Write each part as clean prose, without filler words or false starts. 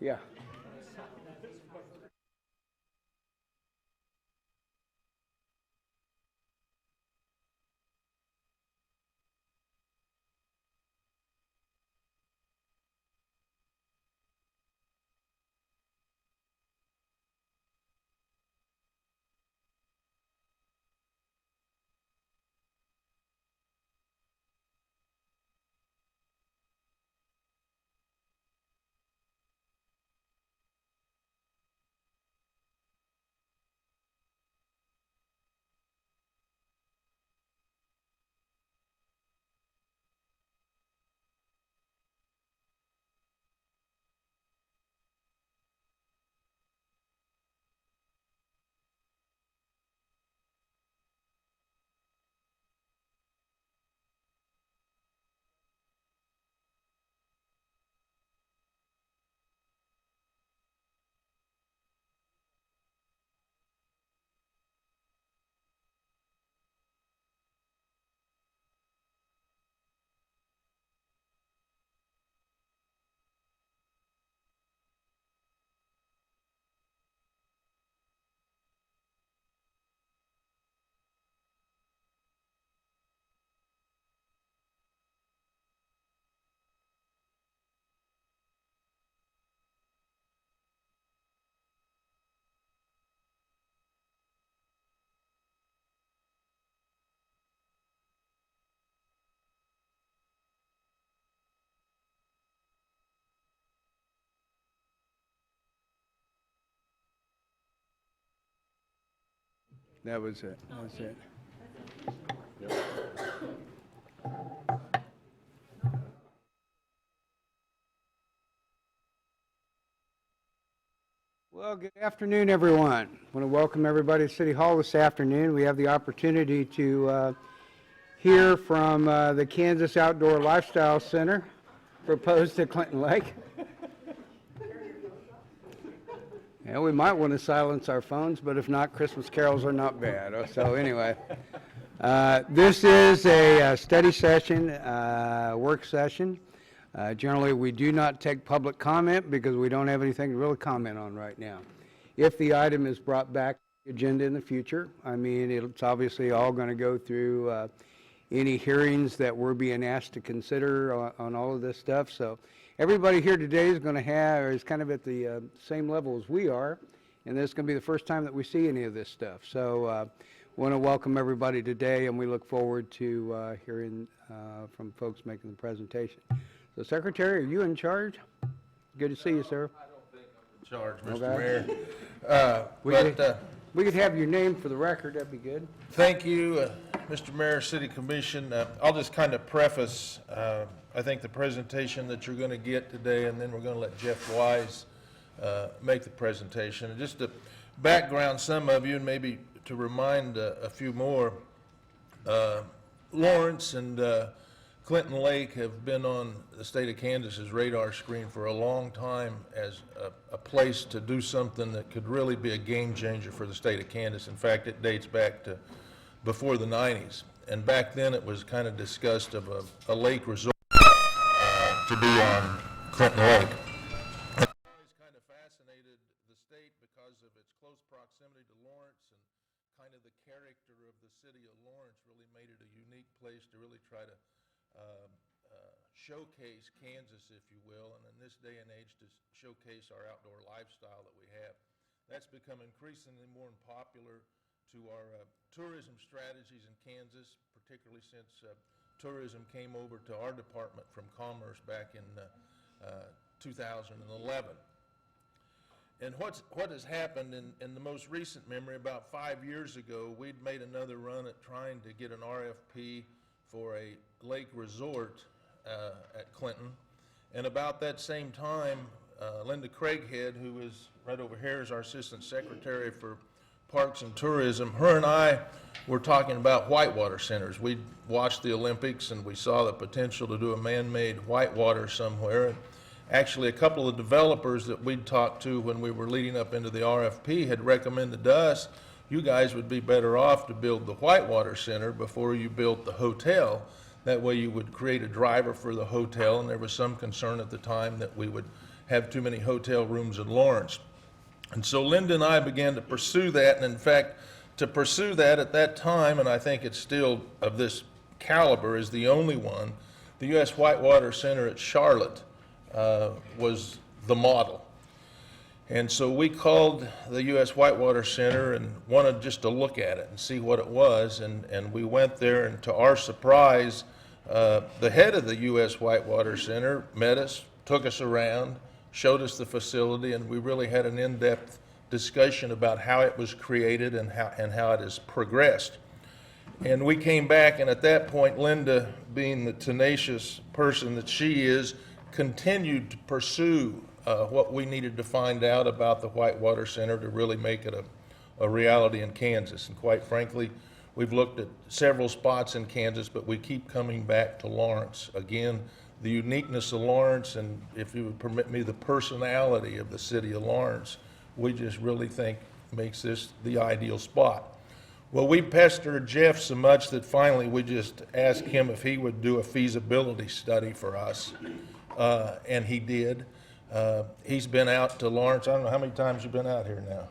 Yeah. That was it. That was it. Well, good afternoon, everyone. I want to welcome everybody to City Hall this afternoon. We have the opportunity to hear from the Kansas Outdoor Lifestyle Center proposed to Clinton Lake. Yeah, we might want to silence our phones, but if not, Christmas carols are not bad. So anyway, this is a study session, work session. Generally, we do not take public comment because we don't have anything to really comment on right now. If the item is brought back to the agenda in the future, I mean, it's obviously all going to go through any hearings that we're being asked to consider on all of this stuff. So everybody here today is going to have, or is kind of at the same level as we are, and this is going to be the first time that we see any of this stuff. So want to welcome everybody today, and we look forward to hearing from folks making the presentation. So, Secretary, are you in charge? Good to see you, sir. I don't think I'm in charge, Mr. Mayor. We could have your name for the record. That'd be good. Thank you, Mr. Mayor, City Commission. I'll just kind of preface, I think, the presentation that you're going to get today, and then we're going to let Jeff Wise make the presentation. And just to background some of you, and maybe to remind a few more, Lawrence and Clinton Lake have been on the state of Kansas's radar screen for a long time as a place to do something that could really be a game changer for the state of Kansas. In fact, it dates back to before the 90s. And back then it was kind of discussed of a lake resort to be on Clinton Lake. I've always kind of fascinated the state because of its close proximity to Lawrence, and kind of the character of the city of Lawrence really made it a unique place to really try to showcase Kansas, if you will, and in this day and age to showcase our outdoor lifestyle that we have. That's become increasingly more popular to our tourism strategies in Kansas, particularly since tourism came over to our department from Commerce back in 2011. And what has happened in the most recent memory, about 5 years ago, we'd made another run at trying to get an RFP for a lake resort at Clinton. And about that same time, Linda Craighead, who is right over here, is our Assistant Secretary for Parks and Tourism. Her and I were talking about whitewater centers. We watched the Olympics and we saw the potential to do a man-made whitewater somewhere. And actually, a couple of developers that we'd talked to when we were leading up into the RFP had recommended to us, you guys would be better off to build the whitewater center before you built the hotel. That way you would create a driver for the hotel, and there was some concern at the time that we would have too many hotel rooms in Lawrence. And so Linda and I began to pursue that, and in fact, to pursue that at that time, and I think it's still of this caliber, is the only one, the U.S. Whitewater Center at Charlotte was the model. And so we called the U.S. Whitewater Center and wanted just to look at it and see what it was, and we went there, and to our surprise, the head of the U.S. Whitewater Center met us, took us around, showed us the facility, and we really had an in-depth discussion about how it was created and how it has progressed. And we came back, and at that point, Linda, being the tenacious person that she is, continued to pursue what we needed to find out about the Whitewater Center to really make it a reality in Kansas. And quite frankly, we've looked at several spots in Kansas, but we keep coming back to Lawrence. Again, the uniqueness of Lawrence, and if you would permit me, the personality of the city of Lawrence, we just really think makes this the ideal spot. Well, we pestered Jeff so much that finally we just asked him if he would do a feasibility study for us, and he did. He's been out to Lawrence, I don't know how many times you've been out here now?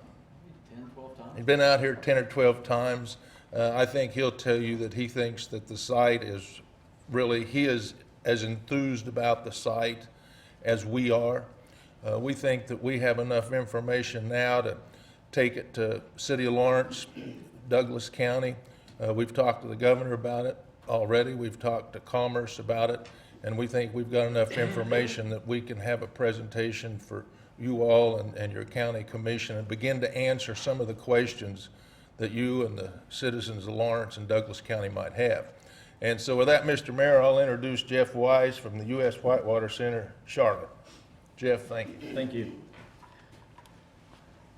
10, 12 times. He's been out here 10 or 12 times. I think he'll tell you that he thinks that the site is really, he is as enthused about the site as we are. We think that we have enough information now to take it to City of Lawrence, Douglas County. We've talked to the governor about it already. We've talked to Commerce about it. And we think we've got enough information that we can have a presentation for you all and your county commission and begin to answer some of the questions that you and the citizens of Lawrence and Douglas County might have. And so with that, Mr. Mayor, I'll introduce Jeff Wise from the U.S. Whitewater Center, Charlotte. Jeff, thank you. Thank you.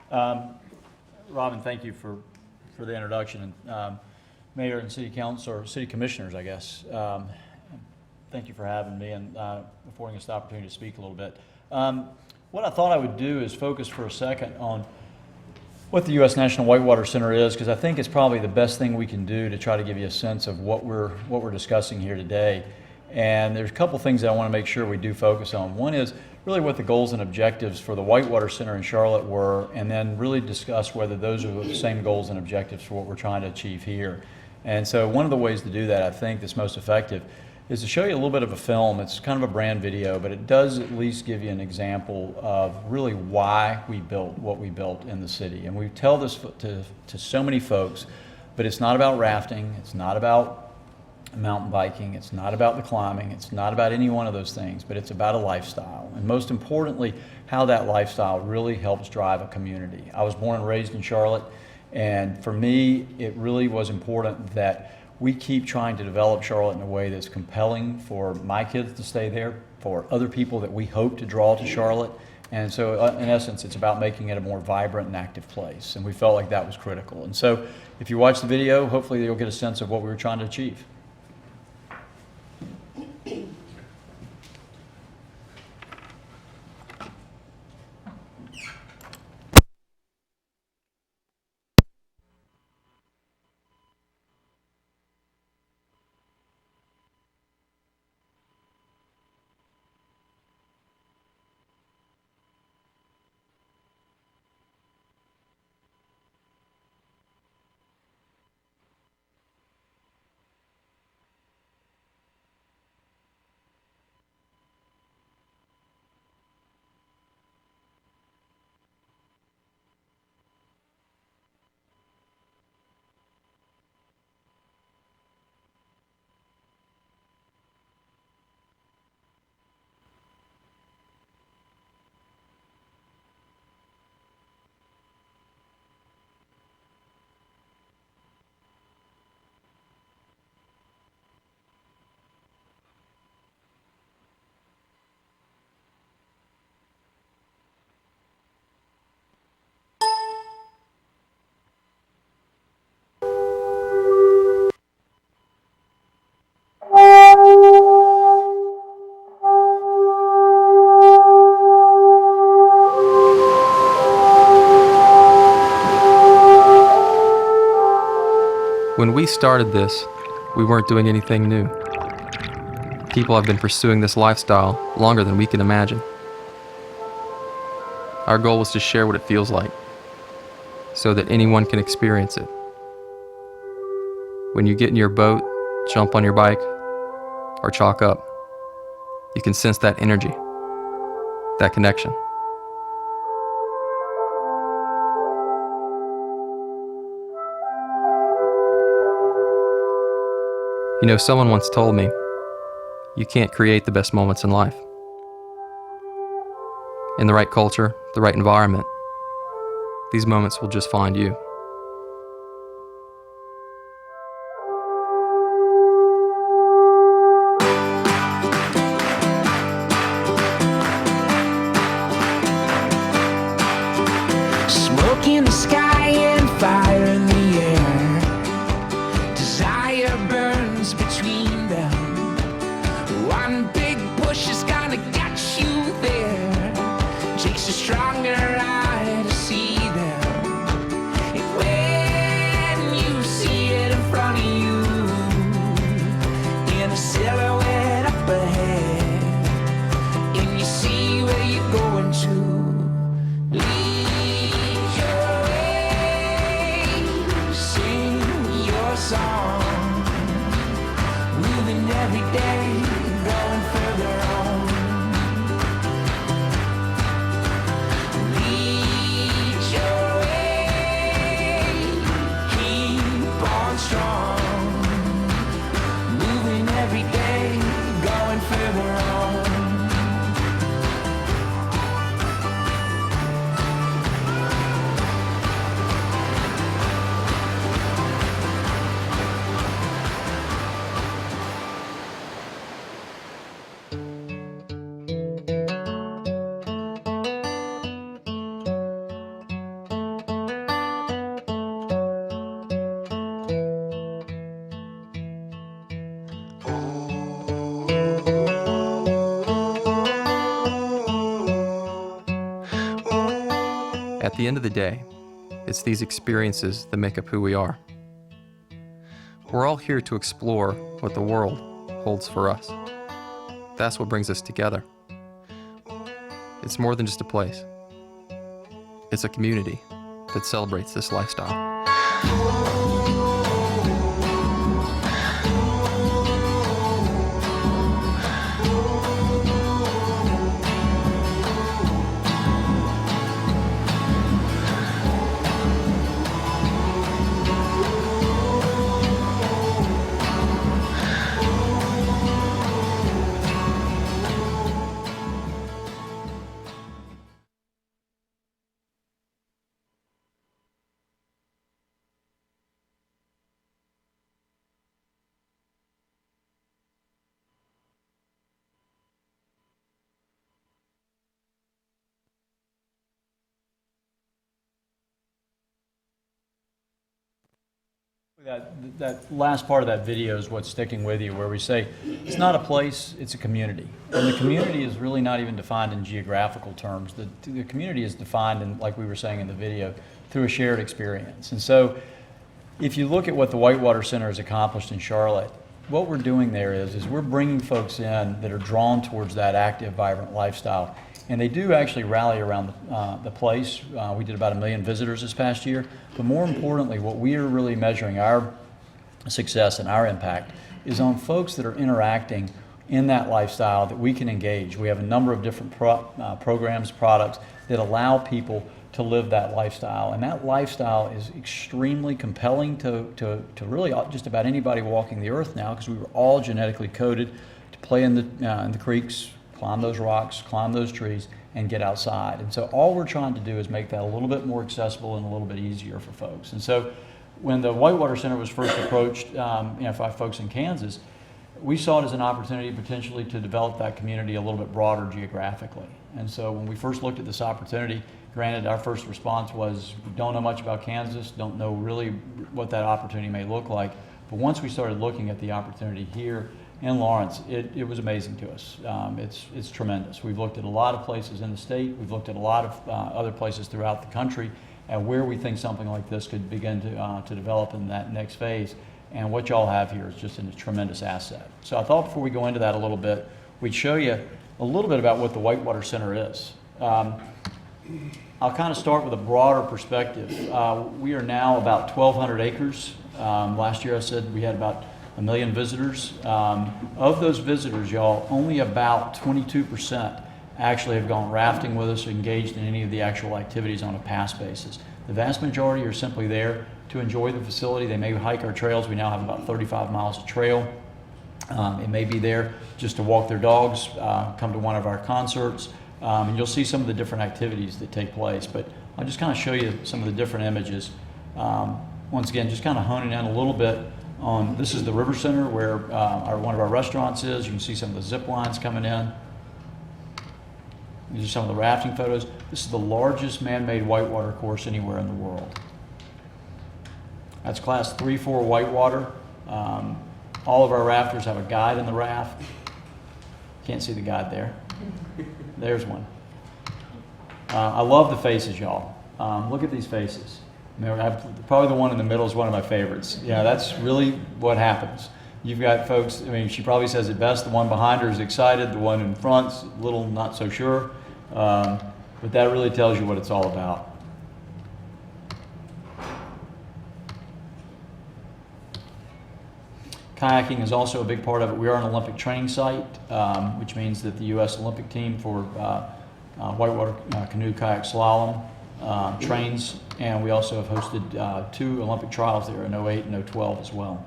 Robin, thank you for the introduction. Mayor and City Council, or City Commissioners, I guess. Thank you for having me and affording us the opportunity to speak a little bit. What I thought I would do is focus for a second on what the U.S. National Whitewater Center is, because I think it's probably the best thing we can do to try to give you a sense of what we're discussing here today. And there's a couple things that I want to make sure we do focus on. One is really what the goals and objectives for the Whitewater Center in Charlotte were, and then really discuss whether those are the same goals and objectives for what we're trying to achieve here. And so one of the ways to do that, I think, that's most effective is to show you a little bit of a film. It's kind of a brand video, but it does at least give you an example of really why we built what we built in the city. And we tell this to so many folks, but it's not about rafting, it's not about mountain biking, it's not about the climbing, it's not about any one of those things, but it's about a lifestyle. And most importantly, how that lifestyle really helps drive a community. I was born and raised in Charlotte, and for me, it really was important that we keep trying to develop Charlotte in a way that's compelling for my kids to stay there, for other people that we hope to draw to Charlotte. And so in essence, it's about making it a more vibrant and active place. And we felt like that was critical. And so if you watch the video, hopefully you'll get a sense of what we were trying to achieve. When we started this, we weren't doing anything new. People have been pursuing this lifestyle longer than we can imagine. Our goal is to share what it feels like so that anyone can experience it. When you get in your boat, jump on your bike, or chalk up, you can sense that energy, that connection. You know, someone once told me, you can't create the best moments in life. In the right culture, the right environment, these moments will just find you. Smoke in the sky and fire in the air. Desire burns between them. One big push is gonna get you there. Takes a stronger eye to see them. And when you see it in front of you, in a silhouette up ahead, and you see where you're going to. Song, moving every day, going further on. Lead your way, keep on strong, moving every day, going further on. At the end of the day, it's these experiences that make up who we are. We're all here to explore what the world holds for us. That's what brings us together. It's more than just a place. It's a community that celebrates this lifestyle. That last part of that video is what's sticking with you, where we say it's not a place, it's a community. And the community is really not even defined in geographical terms. The community is defined, in, like we were saying in the video, through a shared experience. And so if you look at what the Whitewater Center has accomplished in Charlotte, what we're doing there is we're bringing folks in that are drawn towards that active, vibrant lifestyle. And they do actually rally around the place. We did about 1 million visitors this past year. But more importantly, what we are really measuring our success and our impact is on folks that are interacting in that lifestyle that we can engage. We have a number of different programs, products that allow people to live that lifestyle. And that lifestyle is extremely compelling to really just about anybody walking the earth now, because we were all genetically coded to play in the creeks, climb those rocks, climb those trees, and get outside. And so all we're trying to do is make that a little bit more accessible and a little bit easier for folks. And so when the Whitewater Center was first approached by folks in Kansas, we saw it as an opportunity potentially to develop that community a little bit broader geographically. And so when we first looked at this opportunity, granted, our first response was, we don't know much about Kansas, don't know really what that opportunity may look like. But once we started looking at the opportunity here in Lawrence, it was amazing to us. It's tremendous. We've looked at a lot of places in the state. We've looked at a lot of other places throughout the country and where we think something like this could begin to develop in that next phase. And what y'all have here is just a tremendous asset. So I thought before we go into that a little bit, we'd show you a little bit about what the Whitewater Center is. I'll kind of start with a broader perspective. We are now about 1,200 acres. Last year I said we had about 1 million visitors. Of those visitors, y'all, only about 22% actually have gone rafting with us or engaged in any of the actual activities on a pass basis. The vast majority are simply there to enjoy the facility. They may hike our trails. We now have about 35 miles of trail. It may be there just to walk their dogs, come to one of our concerts, and you'll see some of the different activities that take place. But I'll just kind of show you some of the different images. Once again, just kind of honing in a little bit on, this is the River Center where one of our restaurants is. You can see some of the zip lines coming in. These are some of the rafting photos. This is the largest man-made whitewater course anywhere in the world. That's class 3-4 whitewater. All of our rafters have a guide in the raft. Can't see the guide there. There's one. I love the faces, y'all. Look at these faces. Probably the one in the middle is one of my favorites. Yeah, that's really what happens. You've got folks, I mean, she probably says it best. The one behind her is excited. The one in front's a little not so sure. But that really tells you what it's all about. Kayaking is also a big part of it. We are an Olympic training site, which means that the U.S. Olympic team for whitewater canoe kayak slalom trains, and we also have hosted 2 Olympic trials there in 08 and 012 as well.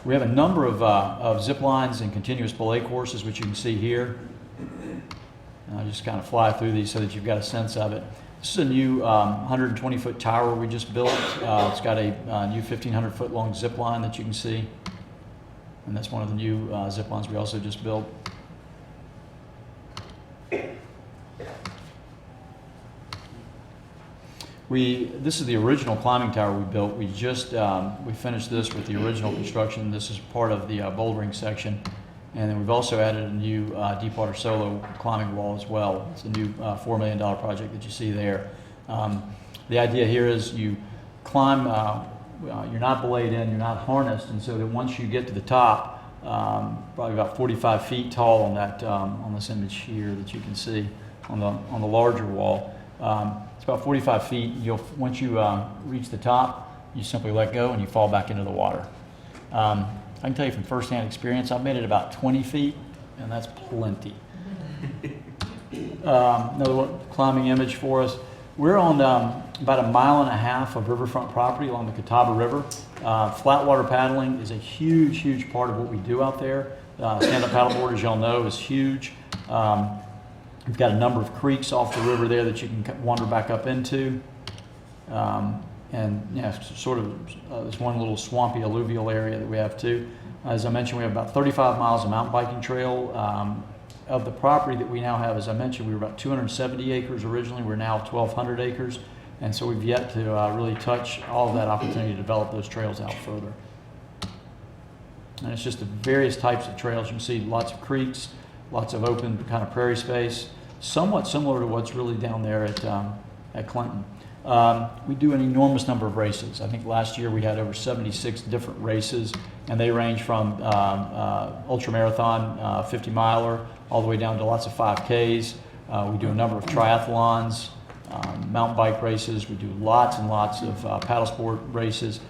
We have a number of zip lines and continuous belay courses, which you can see here. I'll just kind of fly through these so that you've got a sense of it. This is a new 120-foot tower we just built. It's got a new 1,500-foot long zip line that you can see. And that's one of the new zip lines we also just built. This is the original climbing tower we built. We finished this with the original construction. This is part of the bouldering section. And then we've also added a new deep water solo climbing wall as well. It's a new $4 million project that you see there. The idea here is you climb, you're not belayed in, you're not harnessed, and so that once you get to the top, probably about 45 feet tall on that on this image here that you can see on the larger wall. It's about 45 feet. Once you reach the top, you simply let go and you fall back into the water. I can tell you from firsthand experience, I've made it about 20 feet, and that's plenty. Another climbing image for us. We're on about 1.5 miles of riverfront property along the Catawba River. Flatwater paddling is a huge, huge part of what we do out there. Stand-up paddleboard, as y'all know, is huge. We've got a number of creeks off the river there that you can wander back up into. And yeah, sort of this one little swampy alluvial area that we have too. As I mentioned, we have about 35 miles of mountain biking trail. Of the property that we now have, as I mentioned, we were about 270 acres originally. We're now 1,200 acres. And so we've yet to really touch all of that opportunity to develop those trails out further. And it's just the various types of trails. You can see lots of creeks, lots of open kind of prairie space, somewhat similar to what's really down there at Clinton. We do an enormous number of races. I think last year we had over 76 different races, and they range from ultramarathon, 50-miler, all the way down to lots of 5Ks. We do a number of triathlons, mountain bike races. We do lots and lots of paddle sport races.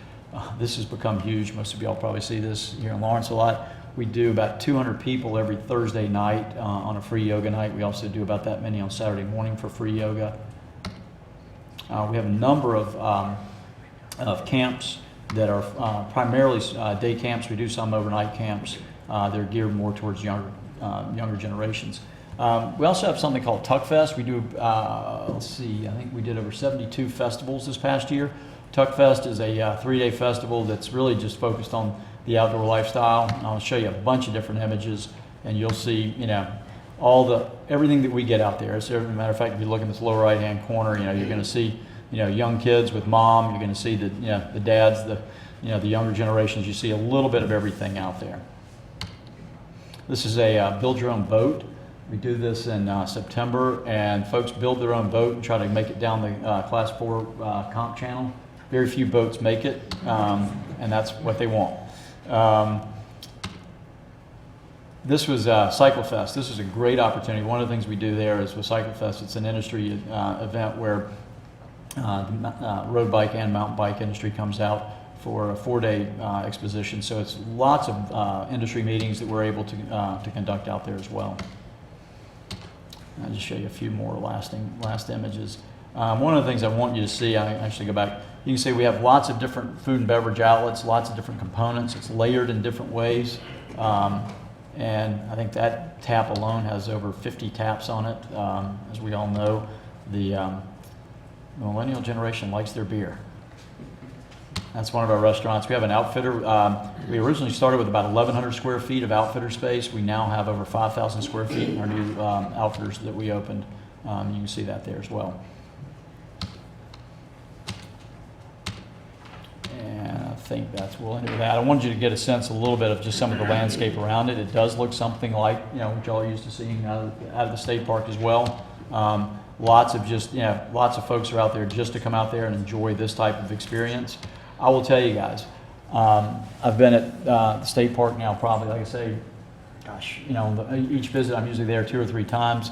This has become huge. Most of y'all probably see this here in Lawrence a lot. We do about 200 people every Thursday night on a free yoga night. We also do about that many on Saturday morning for free yoga. We have a number of camps that are primarily day camps. We do some overnight camps. They're geared more towards younger generations. We also have something called Tuck Fest. We do, let's see, I think we did over 72 festivals this past year. Tuck Fest is a 3-day festival that's really just focused on the outdoor lifestyle. I'll show you a bunch of different images, and you'll see, everything that we get out there. As a matter of fact, if you look in this lower right-hand corner, you're going to see, young kids with mom. You're going to see the dads, the younger generations. You see a little bit of everything out there. This is a build your own boat. We do this in September, and folks build their own boat and try to make it down the Class 4 comp channel. Very few boats make it, and that's what they want. this was CycleFest. This is a great opportunity. One of the things we do there is with CycleFest, it's an industry event where the road bike and mountain bike industry comes out for a 4-day exposition. So it's lots of industry meetings that we're able to conduct out there as well. I'll just show you a few more last images. One of the things I want you to see, I actually go back, you can see we have lots of different food and beverage outlets, lots of different components. It's layered in different ways. And I think that tap alone has over 50 taps on it. As we all know, the millennial generation likes their beer. That's one of our restaurants. We have an outfitter. We originally started with about 1,100 square feet of outfitter space. We now have over 5,000 square feet in our new outfitters that we opened. You can see that there as well. And I think we'll end with that. I wanted you to get a sense a little bit of just some of the landscape around it. It does look something like, what y'all used to seeing out of the state park as well. Lots of folks are out there just to come out there and enjoy this type of experience. I will tell you guys, I've been at the state park now probably, like I say, gosh, each visit I'm usually there 2 or 3 times.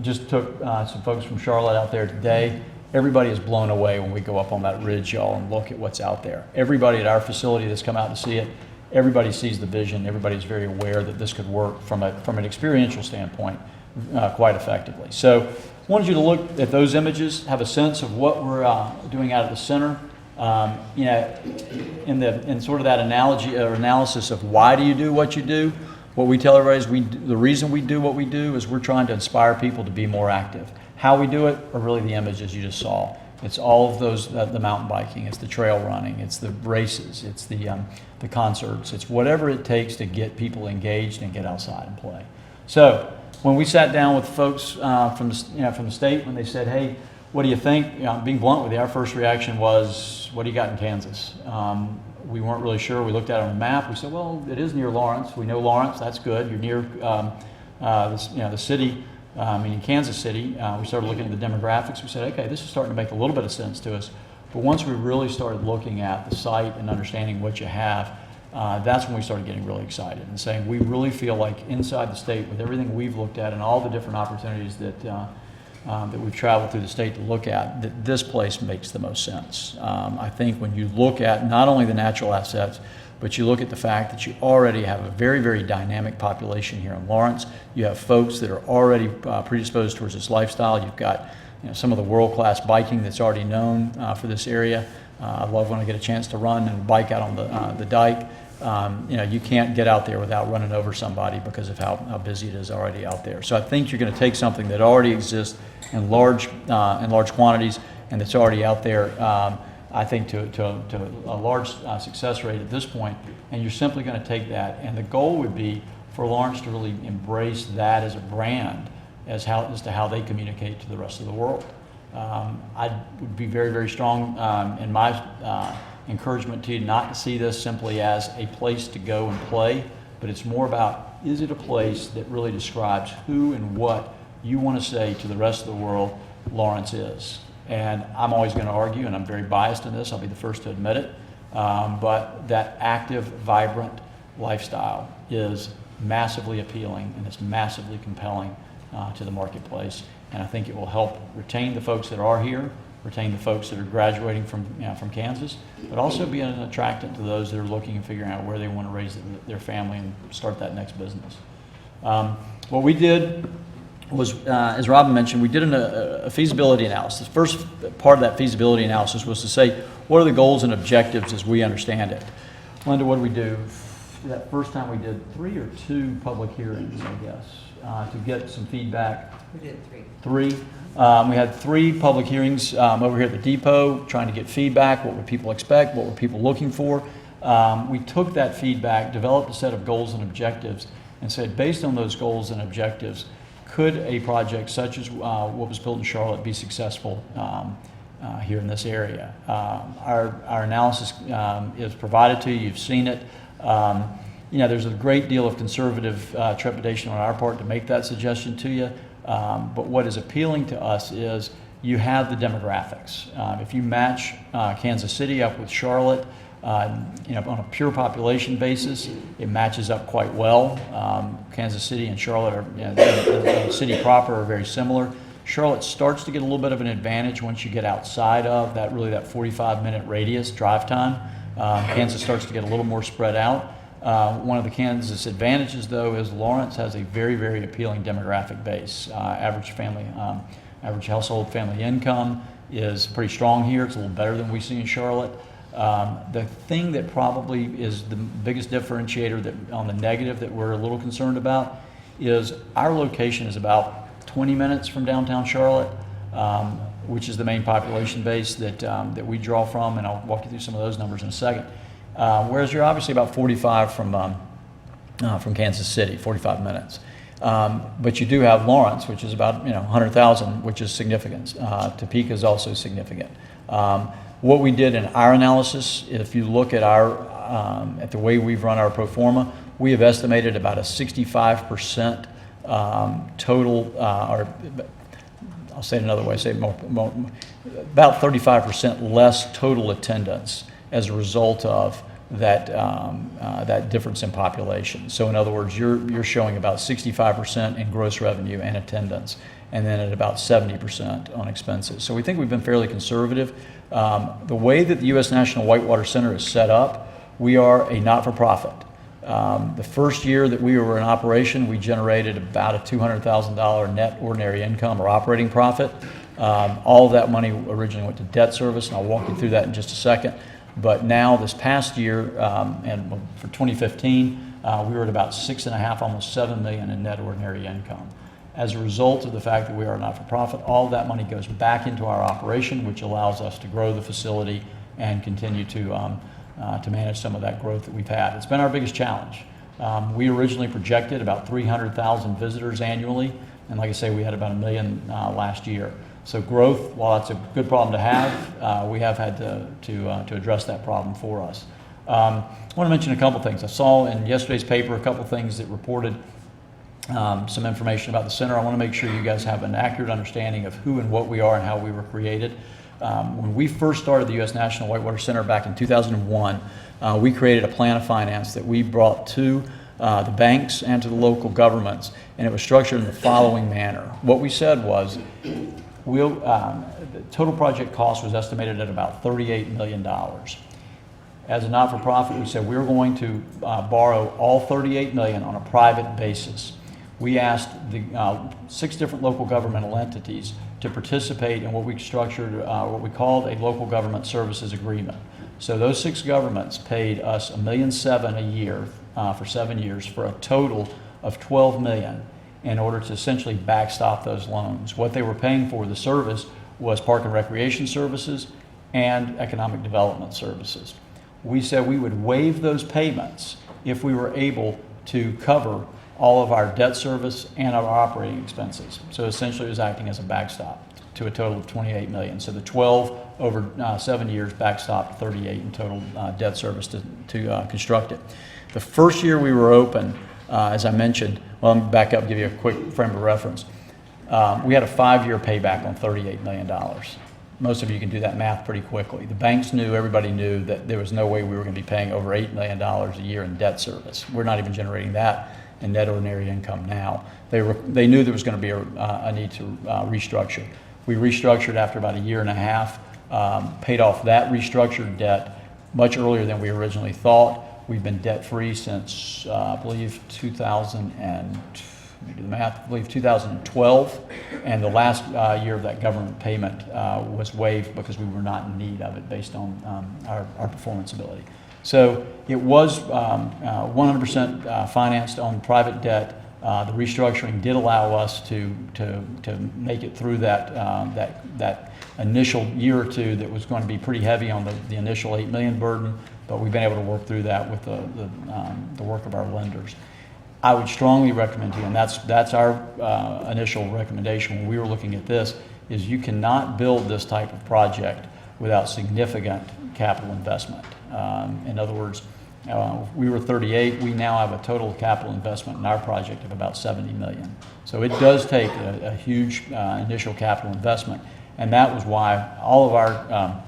Just took some folks from Charlotte out there today. Everybody is blown away when we go up on that ridge, y'all, and look at what's out there. Everybody at our facility that's come out to see it, everybody sees the vision. Everybody's very aware that this could work from an experiential standpoint quite effectively. So I wanted you to look at those images, have a sense of what we're doing out at the center. In sort of that analogy or analysis of why do you do what you do, what we tell everybody is the reason we do what we do is we're trying to inspire people to be more active. How we do it are really the images you just saw. It's all of those, the mountain biking, it's the trail running, it's the races, it's the concerts, it's whatever it takes to get people engaged and get outside and play. So when we sat down with folks from the state, when they said, hey, what do you think? Being blunt with you, our first reaction was, what do you got in Kansas? We weren't really sure. We looked at it on a map. We said, well, it is near Lawrence. We know Lawrence. That's good. You're near the city, meaning Kansas City. We started looking at the demographics. We said, okay, this is starting to make a little bit of sense to us. But once we really started looking at the site and understanding what you have, that's when we started getting really excited and saying, we really feel like inside the state, with everything we've looked at and all the different opportunities that we've traveled through the state to look at, that this place makes the most sense. I think when you look at not only the natural assets, but you look at the fact that you already have a very, very dynamic population here in Lawrence. You have folks that are already predisposed towards this lifestyle. You've got some of the world-class biking that's already known for this area. I love when I get a chance to run and bike out on the dike. You can't get out there without running over somebody because of how busy it is already out there. So I think you're going to take something that already exists in large quantities and that's already out there, I think to a large success rate at this point, and you're simply going to take that. And the goal would be for Lawrence to really embrace that as a brand as to how they communicate to the rest of the world. I would be very, very strong in my encouragement to you not to see this simply as a place to go and play, but it's more about, is it a place that really describes who and what you want to say to the rest of the world Lawrence is. And I'm always going to argue, and I'm very biased in this, I'll be the first to admit it, but that active, vibrant lifestyle is massively appealing and it's massively compelling to the marketplace. And I think it will help retain the folks that are here, retain the folks that are graduating from Kansas, but also be an attractant to those that are looking and figuring out where they want to raise their family and start that next business. What we did was, as Robin mentioned, we did a feasibility analysis. The first part of that feasibility analysis was to say, what are the goals and objectives as we understand it? Linda, what did we do? That first time we did 3 or 2 public hearings, I guess, to get some feedback. We did 3. 3. We had 3 public hearings over here at the depot, trying to get feedback. What would people expect? What were people looking for? We took that feedback, developed a set of goals and objectives, and said, based on those goals and objectives, could a project such as what was built in Charlotte be successful here in this area? Our analysis is provided to you. You've seen it. There's a great deal of conservative trepidation on our part to make that suggestion to you. But what is appealing to us is you have the demographics. If you match Kansas City up with Charlotte, On a pure population basis, it matches up quite well. Kansas City and Charlotte are, the city proper are very similar. Charlotte starts to get a little bit of an advantage once you get outside of that 45-minute radius drive time. Kansas starts to get a little more spread out. One of the Kansas advantages, though, is Lawrence has a very, very appealing demographic base. Average household family income is pretty strong here. It's a little better than we see in Charlotte. The thing that probably is the biggest differentiator on the negative that we're a little concerned about is our location is about 20 minutes from downtown Charlotte, which is the main population base that we draw from, and I'll walk you through some of those numbers in a second. Whereas you're obviously about 45 from Kansas City, 45 minutes. But you do have Lawrence, which is about 100,000, which is significant. Topeka is also significant. What we did in our analysis, if you look at at the way we've run our pro forma, we have estimated about a 65% total, or I'll say it another way, about 35% less total attendance as a result of that difference in population. So in other words, you're showing about 65% in gross revenue and attendance, and then at about 70% on expenses. So we think we've been fairly conservative. The way that the U.S. National Whitewater Center is set up, we are a not-for-profit. The first year that we were in operation, we generated about a $200,000 net ordinary income or operating profit. All of that money originally went to debt service, and I'll walk you through that in just a second. But now this past year, and for 2015, we were at about $6.5, almost $7 million in net ordinary income. As a result of the fact that we are not-for-profit, all of that money goes back into our operation, which allows us to grow the facility and continue to manage some of that growth that we've had. It's been our biggest challenge. We originally projected about 300,000 visitors annually, and like I say, we had about 1 million last year. So growth, while it's a good problem to have, we have had to address that problem for us. I want to mention a couple things. I saw in yesterday's paper a couple things that reported some information about the center. I want to make sure you guys have an accurate understanding of who and what we are and how we were created. When we first started the U.S. National Whitewater Center back in 2001, we created a plan of finance that we brought to the banks and to the local governments, and it was structured in the following manner. What we said was, the total project cost was estimated at about $38 million. As a not-for-profit, we said we were going to borrow all $38 million on a private basis. We asked the 6 different local governmental entities to participate in what we structured, what we called a local government services agreement. So those 6 governments paid us $1.7 million a year for 7 years, for a total of $12 million, in order to essentially backstop those loans. What they were paying for the service was park and recreation services and economic development services. We said we would waive those payments if we were able to cover all of our debt service and our operating expenses. So essentially it was acting as a backstop to a total of $28 million. So the 12 over 7 years backstopped 38 in total debt service to construct it. The first year we were open, as I mentioned, well, let me back up and give you a quick frame of reference. We had a 5-year payback on $38 million. Most of you can do that math pretty quickly. The banks knew, everybody knew that there was no way we were going to be paying over $8 million a year in debt service. We're not even generating that in net ordinary income now. They knew there was going to be a need to restructure. We restructured after about 1.5 years, paid off that restructured debt much earlier than we originally thought. We've been debt-free since, I believe, 2012, and the last year of that government payment was waived because we were not in need of it based on our performance ability. So it was 100% financed on private debt. The restructuring did allow us to make it through that initial year or two that was going to be pretty heavy on the initial $8 million burden, but we've been able to work through that with the work of our lenders. I would strongly recommend to you, and that's our initial recommendation when we were looking at this, is you cannot build this type of project without significant capital investment. In other words, we were 38, we now have a total capital investment in our project of about $70 million. So it does take a huge initial capital investment, and that was why all of our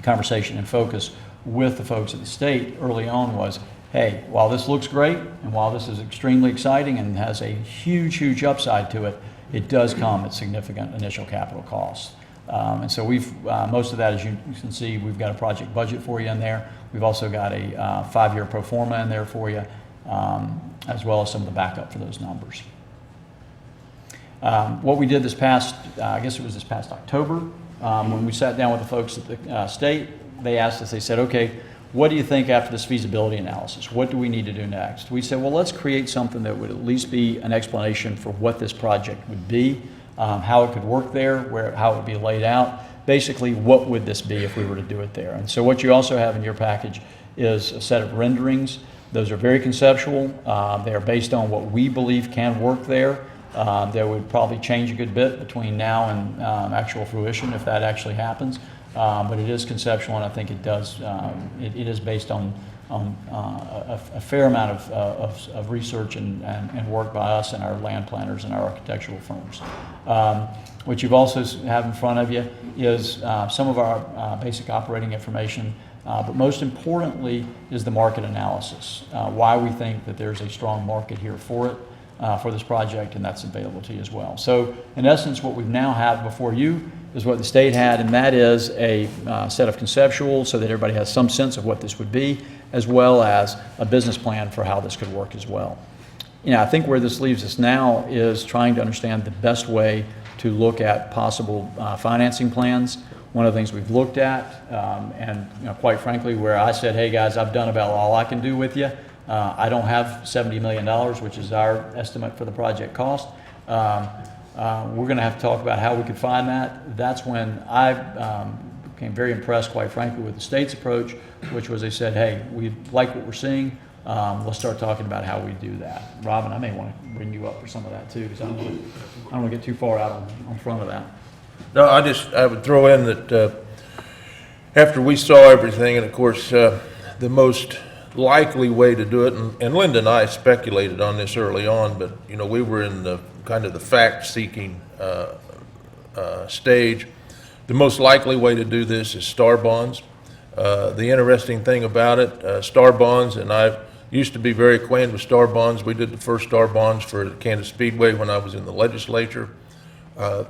conversation and focus with the folks at the state early on was, hey, while this looks great and while this is extremely exciting and has a huge, huge upside to it, it does come at significant initial capital costs. And so most of that, as you can see, we've got a project budget for you in there. We've also got a 5-year pro forma in there for you, as well as some of the backup for those numbers. What we did this past, I guess it was this past October, when we sat down with the folks at the state, they asked us, they said, okay, what do you think after this feasibility analysis? What do we need to do next? We said, well, let's create something that would at least be an explanation for what this project would be, how it could work there, how it would be laid out. Basically, what would this be if we were to do it there? And so what you also have in your package is a set of renderings. Those are very conceptual. They are based on what we believe can work there. They would probably change a good bit between now and actual fruition if that actually happens. But it is conceptual, and I think it does. It is based on a fair amount of research and work by us and our land planners and our architectural firms. What you've also have in front of you is some of our basic operating information, but most importantly is the market analysis. Why we think that there's a strong market here for it. For this project, and that's available to you as well. So in essence, what we now have before you is what the state had, and that is a set of conceptuals so that everybody has some sense of what this would be, as well as a business plan for how this could work as well. You know, I think where this leaves us now is trying to understand the best way to look at possible financing plans. One of the things we've looked at, and quite frankly, where I said, hey guys, I've done about all I can do with you. I don't have $70 million, which is our estimate for the project cost. We're going to have to talk about how we could find that. That's when I became very impressed, quite frankly, with the state's approach, which was they said, hey, we like what we're seeing. Let's start talking about how we do that. Robin, I may want to bring you up for some of that too, because I don't want to get too far out on front of that. No, I would throw in that after we saw everything, and of course, the most likely way to do it, and Linda and I speculated on this early on, but we were in the kind of the fact-seeking stage. The most likely way to do this is star bonds. The interesting thing about it, star bonds, and I used to be very acquainted with star bonds. We did the first star bonds for Kansas Speedway when I was in the legislature.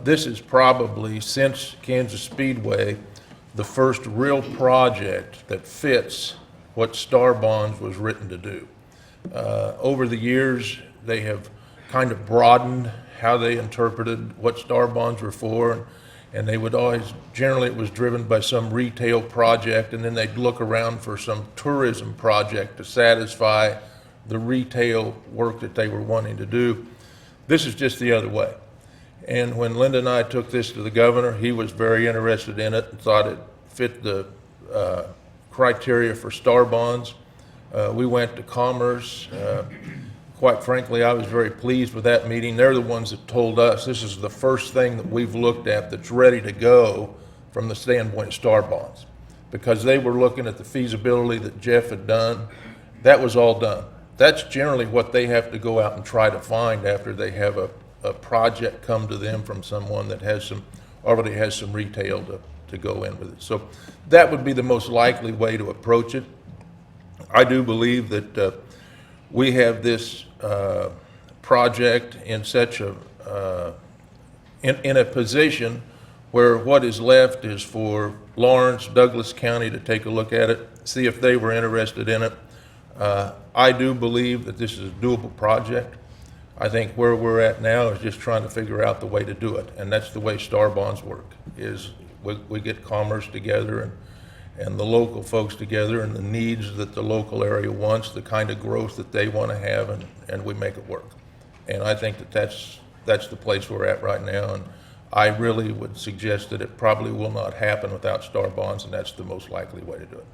This is probably, since Kansas Speedway, the first real project that fits what star bonds was written to do. Over the years, they have kind of broadened how they interpreted what star bonds were for, and they would always, generally it was driven by some retail project, and then they'd look around for some tourism project to satisfy the retail work that they were wanting to do. This is just the other way. And when Linda and I took this to the governor, he was very interested in it and thought it fit the criteria for star bonds. We went to Commerce. Quite frankly, I was very pleased with that meeting. They're the ones that told us this is the first thing that we've looked at that's ready to go from the standpoint of star bonds, because they were looking at the feasibility that Jeff had done. That was all done. That's generally what they have to go out and try to find after they have a project come to them from someone that already has some retail to go in with it. So that would be the most likely way to approach it. I do believe that we have this project in such in a position where what is left is for Lawrence, Douglas County to take a look at it, see if they were interested in it. I do believe that this is a doable project. I think where we're at now is just trying to figure out the way to do it, and that's the way star bonds work, is we get Commerce together and the local folks together and the needs that the local area wants, the kind of growth that they want to have, and we make it work. And I think that's the place we're at right now, and I really would suggest that it probably will not happen without star bonds, and that's the most likely way to do it.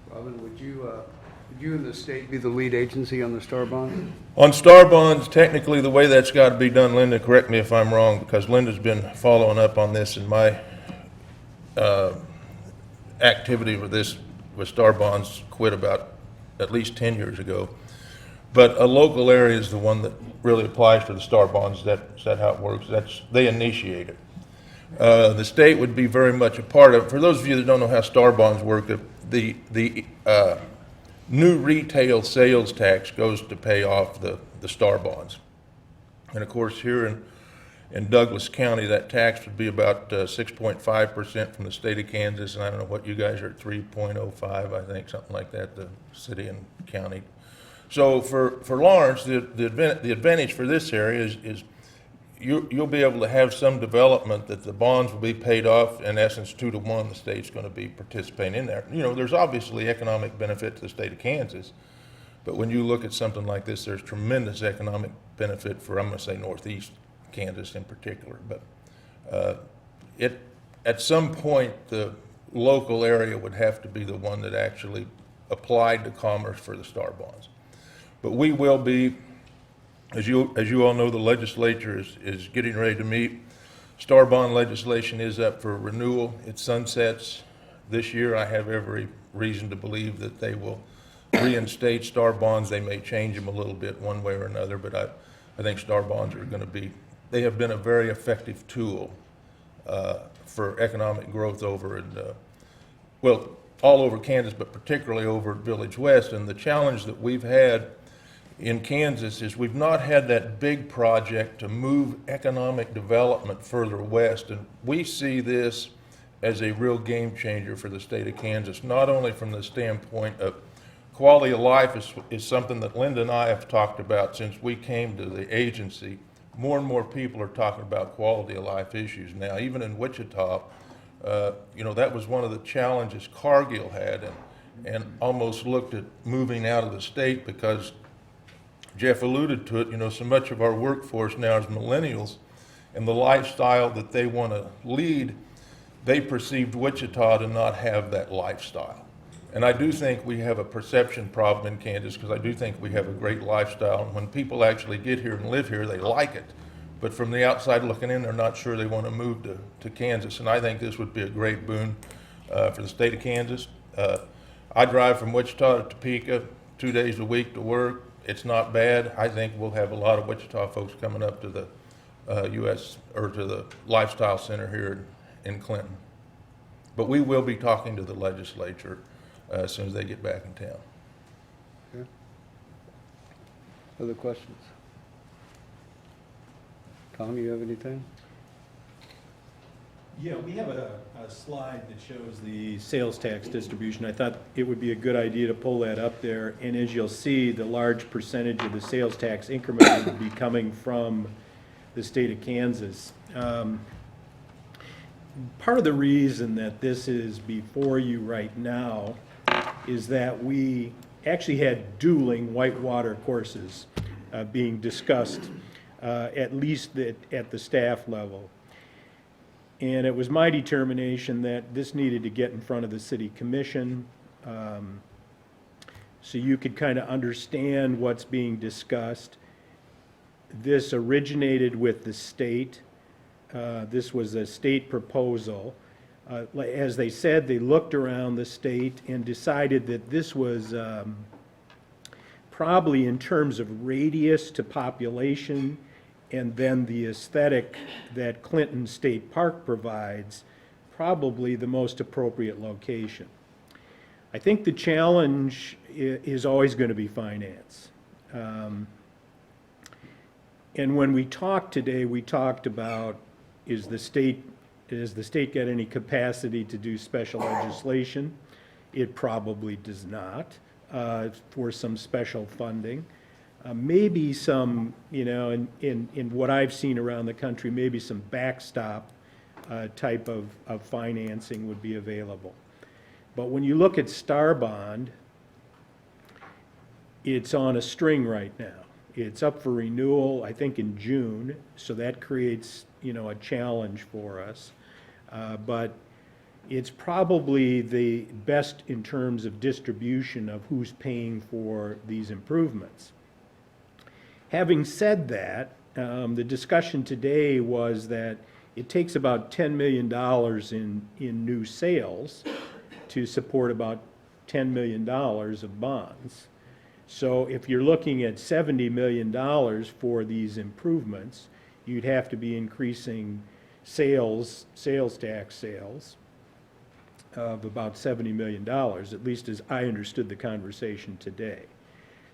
Robin, would you and the state be the lead agency on the star bond? On star bonds, technically the way that's got to be done, Linda, correct me if I'm wrong, because Linda's been following up on this, and my activity with star bonds quit about at least 10 years ago. But a local area is the one that really applies for the star bonds. Is that how it works? They initiate it. The state would be very much a part of it. For those of you that don't know how star bonds work, the new retail sales tax goes to pay off the star bonds. And of course, here in Douglas County, that tax would be about 6.5% from the state of Kansas, and I don't know what you guys are at, 3.05, I think, something like that, the city and county. So for Lawrence, the advantage for this area is you'll be able to have some development that the bonds will be paid off, in essence, 2-to-1, the state's going to be participating in there. You know, there's obviously economic benefit to the state of Kansas, but when you look at something like this, there's tremendous economic benefit for, I'm going to say, Northeast Kansas in particular. But at some point, the local area would have to be the one that actually applied to commerce for the star bonds. But we will be, as you all know, the legislature is getting ready to meet. Star bond legislation is up for renewal. It sunsets this year. I have every reason to believe that they will reinstate star bonds. They may change them a little bit one way or another, but I think star bonds are going to be, they have been a very effective tool for economic growth over in, well, all over Kansas, but particularly over at Village West. And the challenge that we've had in Kansas is we've not had that big project to move economic development further west. And we see this as a real game changer for the state of Kansas, not only from the standpoint of quality of life is something that Linda and I have talked about since we came to the agency. More and more people are talking about quality of life issues now. Even in Wichita, you know, that was one of the challenges Cargill had and almost looked at moving out of the state because Jeff alluded to it, you know, so much of our workforce now is millennials, and the lifestyle that they want to lead, they perceived Wichita to not have that lifestyle. And I do think we have a perception problem in Kansas because I do think we have a great lifestyle. And when people actually get here and live here, they like it. But from the outside looking in, they're not sure they want to move to Kansas. And I think this would be a great boon for the state of Kansas. I drive from Wichita to Topeka 2 days a week to work. It's not bad. I think we'll have a lot of Wichita folks coming up to the U.S. or to the Lifestyle Center here in Clinton. But we will be talking to the legislature as soon as they get back in town. Okay. Other questions? Tom, you have anything? Yeah, we have a slide that shows the sales tax distribution. I thought it would be a good idea to pull that up there. And as you'll see, the large percentage of the sales tax increment would be coming from the state of Kansas. Part of the reason that this is before you right now is that we actually had dueling Whitewater courses being discussed, at least at the staff level. And it was my determination that this needed to get in front of the city commission so you could kind of understand what's being discussed. This originated with the state. This was a state proposal. As they said, they looked around the state and decided that this was probably, in terms of radius to population and then the aesthetic that Clinton State Park provides, probably the most appropriate location. I think the challenge is always going to be finance. And when we talked today, we talked about, does the state get any capacity to do special legislation? It probably does not, for some special funding. Maybe some, you know, in what I've seen around the country, maybe some backstop type of financing would be available. But when you look at Star Bond, it's on a string right now. It's up for renewal, I think, in June, so that creates, you know, a challenge for us. But it's probably the best in terms of distribution of who's paying for these improvements. Having said that, the discussion today was that it takes about $10 million in new sales to support about $10 million of bonds. So if you're looking at $70 million for these improvements, you'd have to be increasing tax sales. of about $70 million, at least as I understood the conversation today.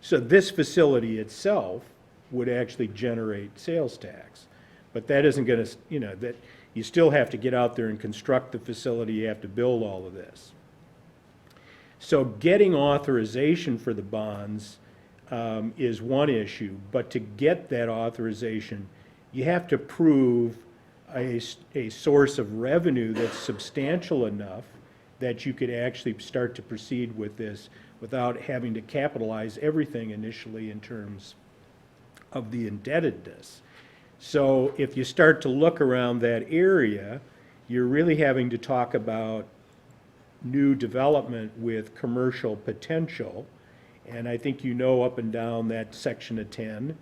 So this facility itself would actually generate sales tax. But that isn't going to, you know, that you still have to get out there and construct the facility, you have to build all of this. So getting authorization for the bonds is one issue, but to get that authorization, you have to prove a source of revenue that's substantial enough that you could actually start to proceed with this without having to capitalize everything initially in terms of the indebtedness. So if you start to look around that area, you're really having to talk about new development with commercial potential. And I think you know up and down that section of 10,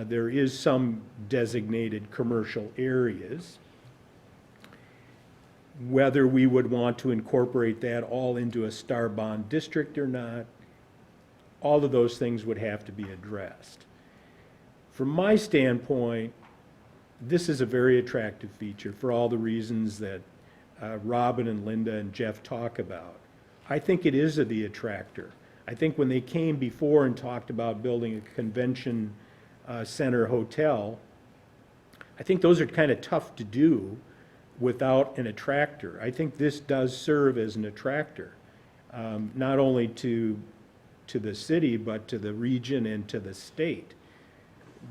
there is some designated commercial areas. Whether we would want to incorporate that all into a star bond district or not, all of those things would have to be addressed. From my standpoint, this is a very attractive feature for all the reasons that Robin and Linda and Jeff talk about. I think it is the attractor. I think when they came before and talked about building a convention center hotel, I think those are kind of tough to do without an attractor. I think this does serve as an attractor, not only to the city, but to the region and to the state.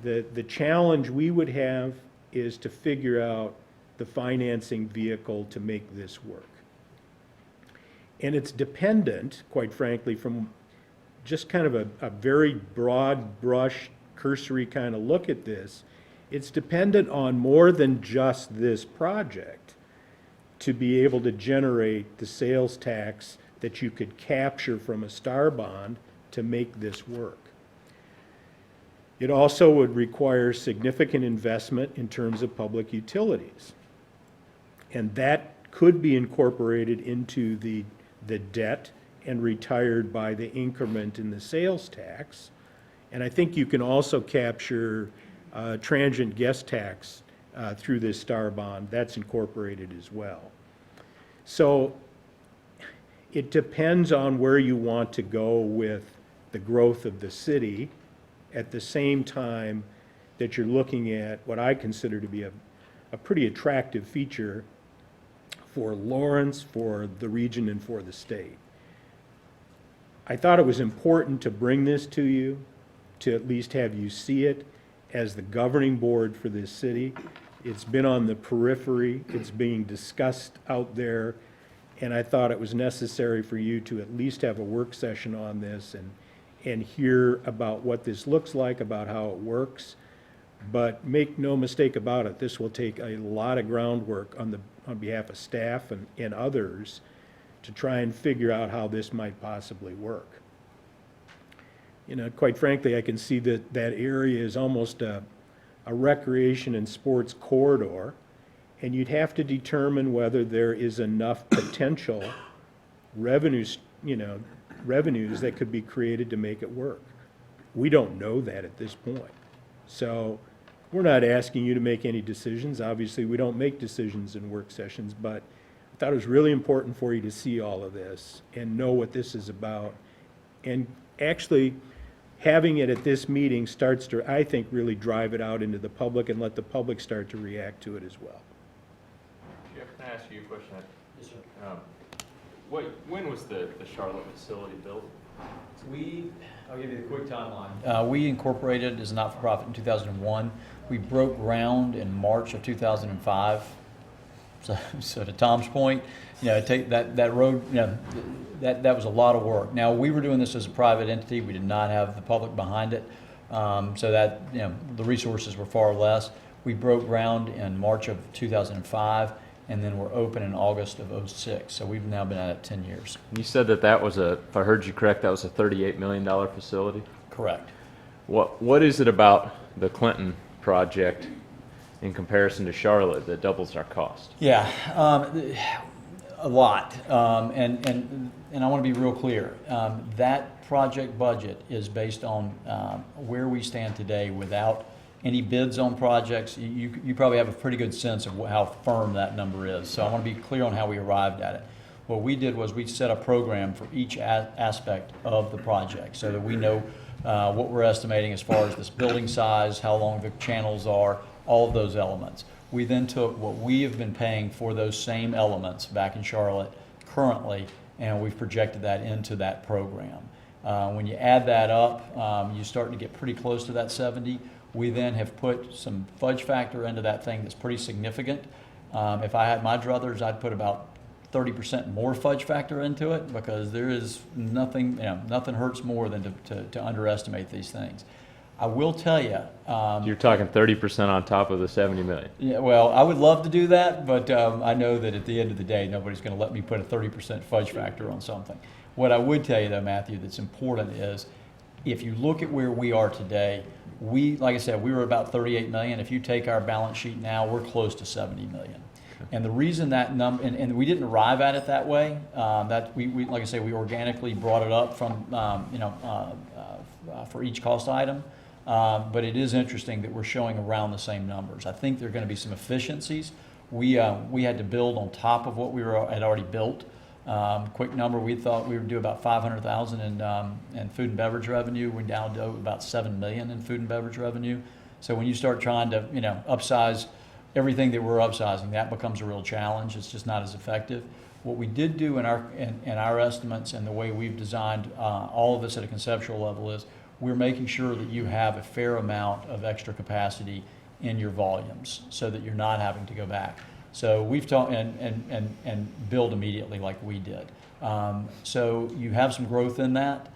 The challenge we would have is to figure out the financing vehicle to make this work. And it's dependent, quite frankly, from just kind of a very broad brush, cursory kind of look at this. It's dependent on more than just this project to be able to generate the sales tax that you could capture from a star bond to make this work. It also would require significant investment in terms of public utilities. And that could be incorporated into the debt and retired by the increment in the sales tax. And I think you can also capture transient guest tax through this star bond. That's incorporated as well. So it depends on where you want to go with the growth of the city at the same time that you're looking at what I consider to be a pretty attractive feature for Lawrence, for the region, and for the state. I thought it was important to bring this to you, to at least have you see it as the governing board for this city. It's been on the periphery, it's being discussed out there, and I thought it was necessary for you to at least have a work session on this and hear about what this looks like, about how it works. But make no mistake about it, this will take a lot of groundwork on behalf of staff and others to try and figure out how this might possibly work. You know, quite frankly, I can see that area is almost a recreation and sports corridor, and you'd have to determine whether there is enough potential revenues that could be created to make it work. We don't know that at this point. So we're not asking you to make any decisions. Obviously, we don't make decisions in work sessions, but I thought it was really important for you to see all of this and know what this is about. And actually, having it at this meeting starts to, I think, really drive it out into the public and let the public start to react to it as well. Jeff, can I ask you a question? Yes, sir. When was the Charlotte facility built? I'll give you the quick timeline. We incorporated as a not-for-profit in 2001. We broke ground in March of 2005. So to Tom's point, take that road, that was a lot of work. Now, we were doing this as a private entity. We did not have the public behind it. So that, the resources were far less. We broke ground in March of 2005, and then we're open in August of 2006. So we've now been at it 10 years. You said that was if I heard you correct, that was a $38 million facility? Correct. What is it about the Clinton project in comparison to Charlotte that doubles our cost? Yeah, a lot. And I want to be real clear. That project budget is based on where we stand today without any bids on projects. You probably have a pretty good sense of how firm that number is. So I want to be clear on how we arrived at it. What we did was we set a program for each aspect of the project so that we know what we're estimating as far as this building size, how long the channels are, all of those elements. We then took what we have been paying for those same elements back in Charlotte currently, and we've projected that into that program. When you add that up, you start to get pretty close to that 70. We then have put some fudge factor into that thing that's pretty significant. If I had my druthers, I'd put about 30% more fudge factor into it, because there is nothing, nothing hurts more than to underestimate these things. I will tell you. You're talking 30% on top of the 70 million. Yeah, well, I would love to do that, but I know that at the end of the day, nobody's going to let me put a 30% fudge factor on something. What I would tell you, though, Matthew, that's important is if you look at where we are today, like I said, we were about 38 million. If you take our balance sheet now, we're close to 70 million. And the reason that number, and we didn't arrive at it that way, that we like I say, we organically brought it up from, for each cost item. But it is interesting that we're showing around the same numbers. I think there are going to be some efficiencies. We had to build on top of what had already built. Quick number, we thought we would do about 500,000 in food and beverage revenue. We're down to about 7 million in food and beverage revenue. So when you start trying to upsize everything that we're upsizing, that becomes a real challenge. It's just not as effective. What we did do in our estimates and the way we've designed all of this at a conceptual level is we're making sure that you have a fair amount of extra capacity in your volumes so that you're not having to go back. So we've taught and build immediately like we did. So you have some growth in that.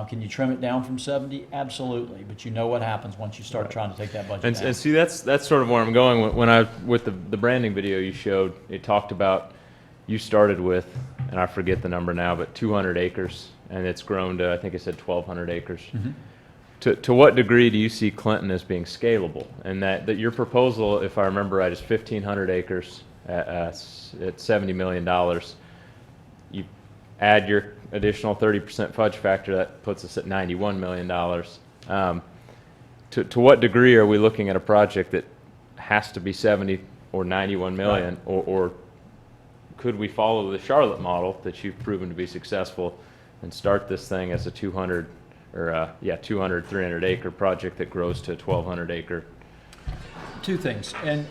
Can you trim it down from 70? Absolutely. But you know what happens once you start trying to take that budget down. And see, that's sort of where I'm going. With the branding video you showed, it talked about you started with, and I forget the number now, but 200 acres, and it's grown to, I think it said 1,200 acres. Mm-hmm. To what degree do you see Clinton as being scalable? And that your proposal, if I remember right, is 1,500 acres at $70 million. You add your additional 30% fudge factor, that puts us at $91 million. To what degree are we looking at a project that has to be 70 or 91 million, right, or could we follow the Charlotte model that you've proven to be successful and start this thing as a 200, 300 acre project that grows to 1,200 acre? Two things, and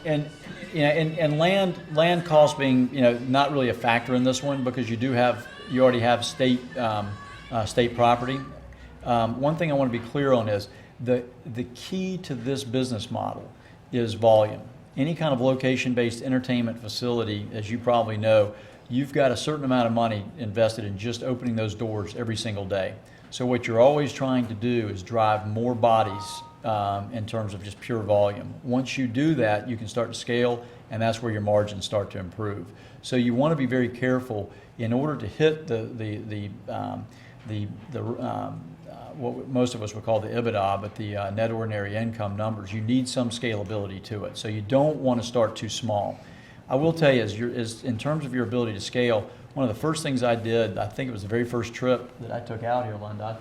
land cost being not really a factor in this one, because you already have state property. One thing I want to be clear on is the key to this business model is volume. Any kind of location-based entertainment facility, as you probably know, you've got a certain amount of money invested in just opening those doors every single day. So what you're always trying to do is drive more bodies in terms of just pure volume. Once you do that, you can start to scale, and that's where your margins start to improve. So you want to be very careful in order to hit what most of us would call the EBITDA, but the net ordinary income numbers. You need some scalability to it. So you don't want to start too small. I will tell you, is in terms of your ability to scale, one of the first things I did, I think it was the very first trip that I took out here, Linda,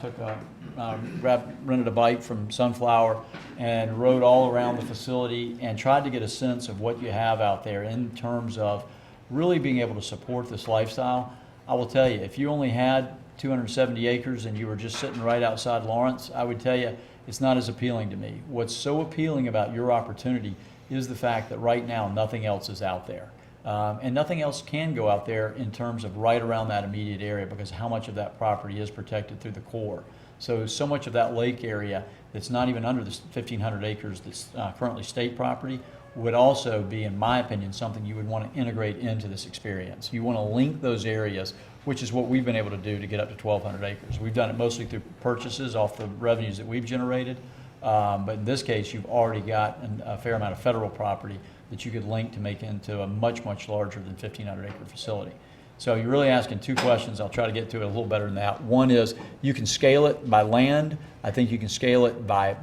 rented a bike from Sunflower and rode all around the facility and tried to get a sense of what you have out there in terms of really being able to support this lifestyle. I will tell you, if you only had 270 acres and you were just sitting right outside Lawrence, I would tell you it's not as appealing to me. What's so appealing about your opportunity is the fact that right now nothing else is out there. And nothing else can go out there in terms of right around that immediate area, because how much of that property is protected through the core. So much of that lake area that's not even under the 1,500 acres that's currently state property would also be, in my opinion, something you would want to integrate into this experience. You want to link those areas, which is what we've been able to do to get up to 1,200 acres. We've done it mostly through purchases off the revenues that we've generated. But in this case, you've already got a fair amount of federal property that you could link to make into a much, much larger than 1,500 acre facility. So you're really asking two questions. I'll try to get to it a little better than that. One is you can scale it by land. I think you can scale it by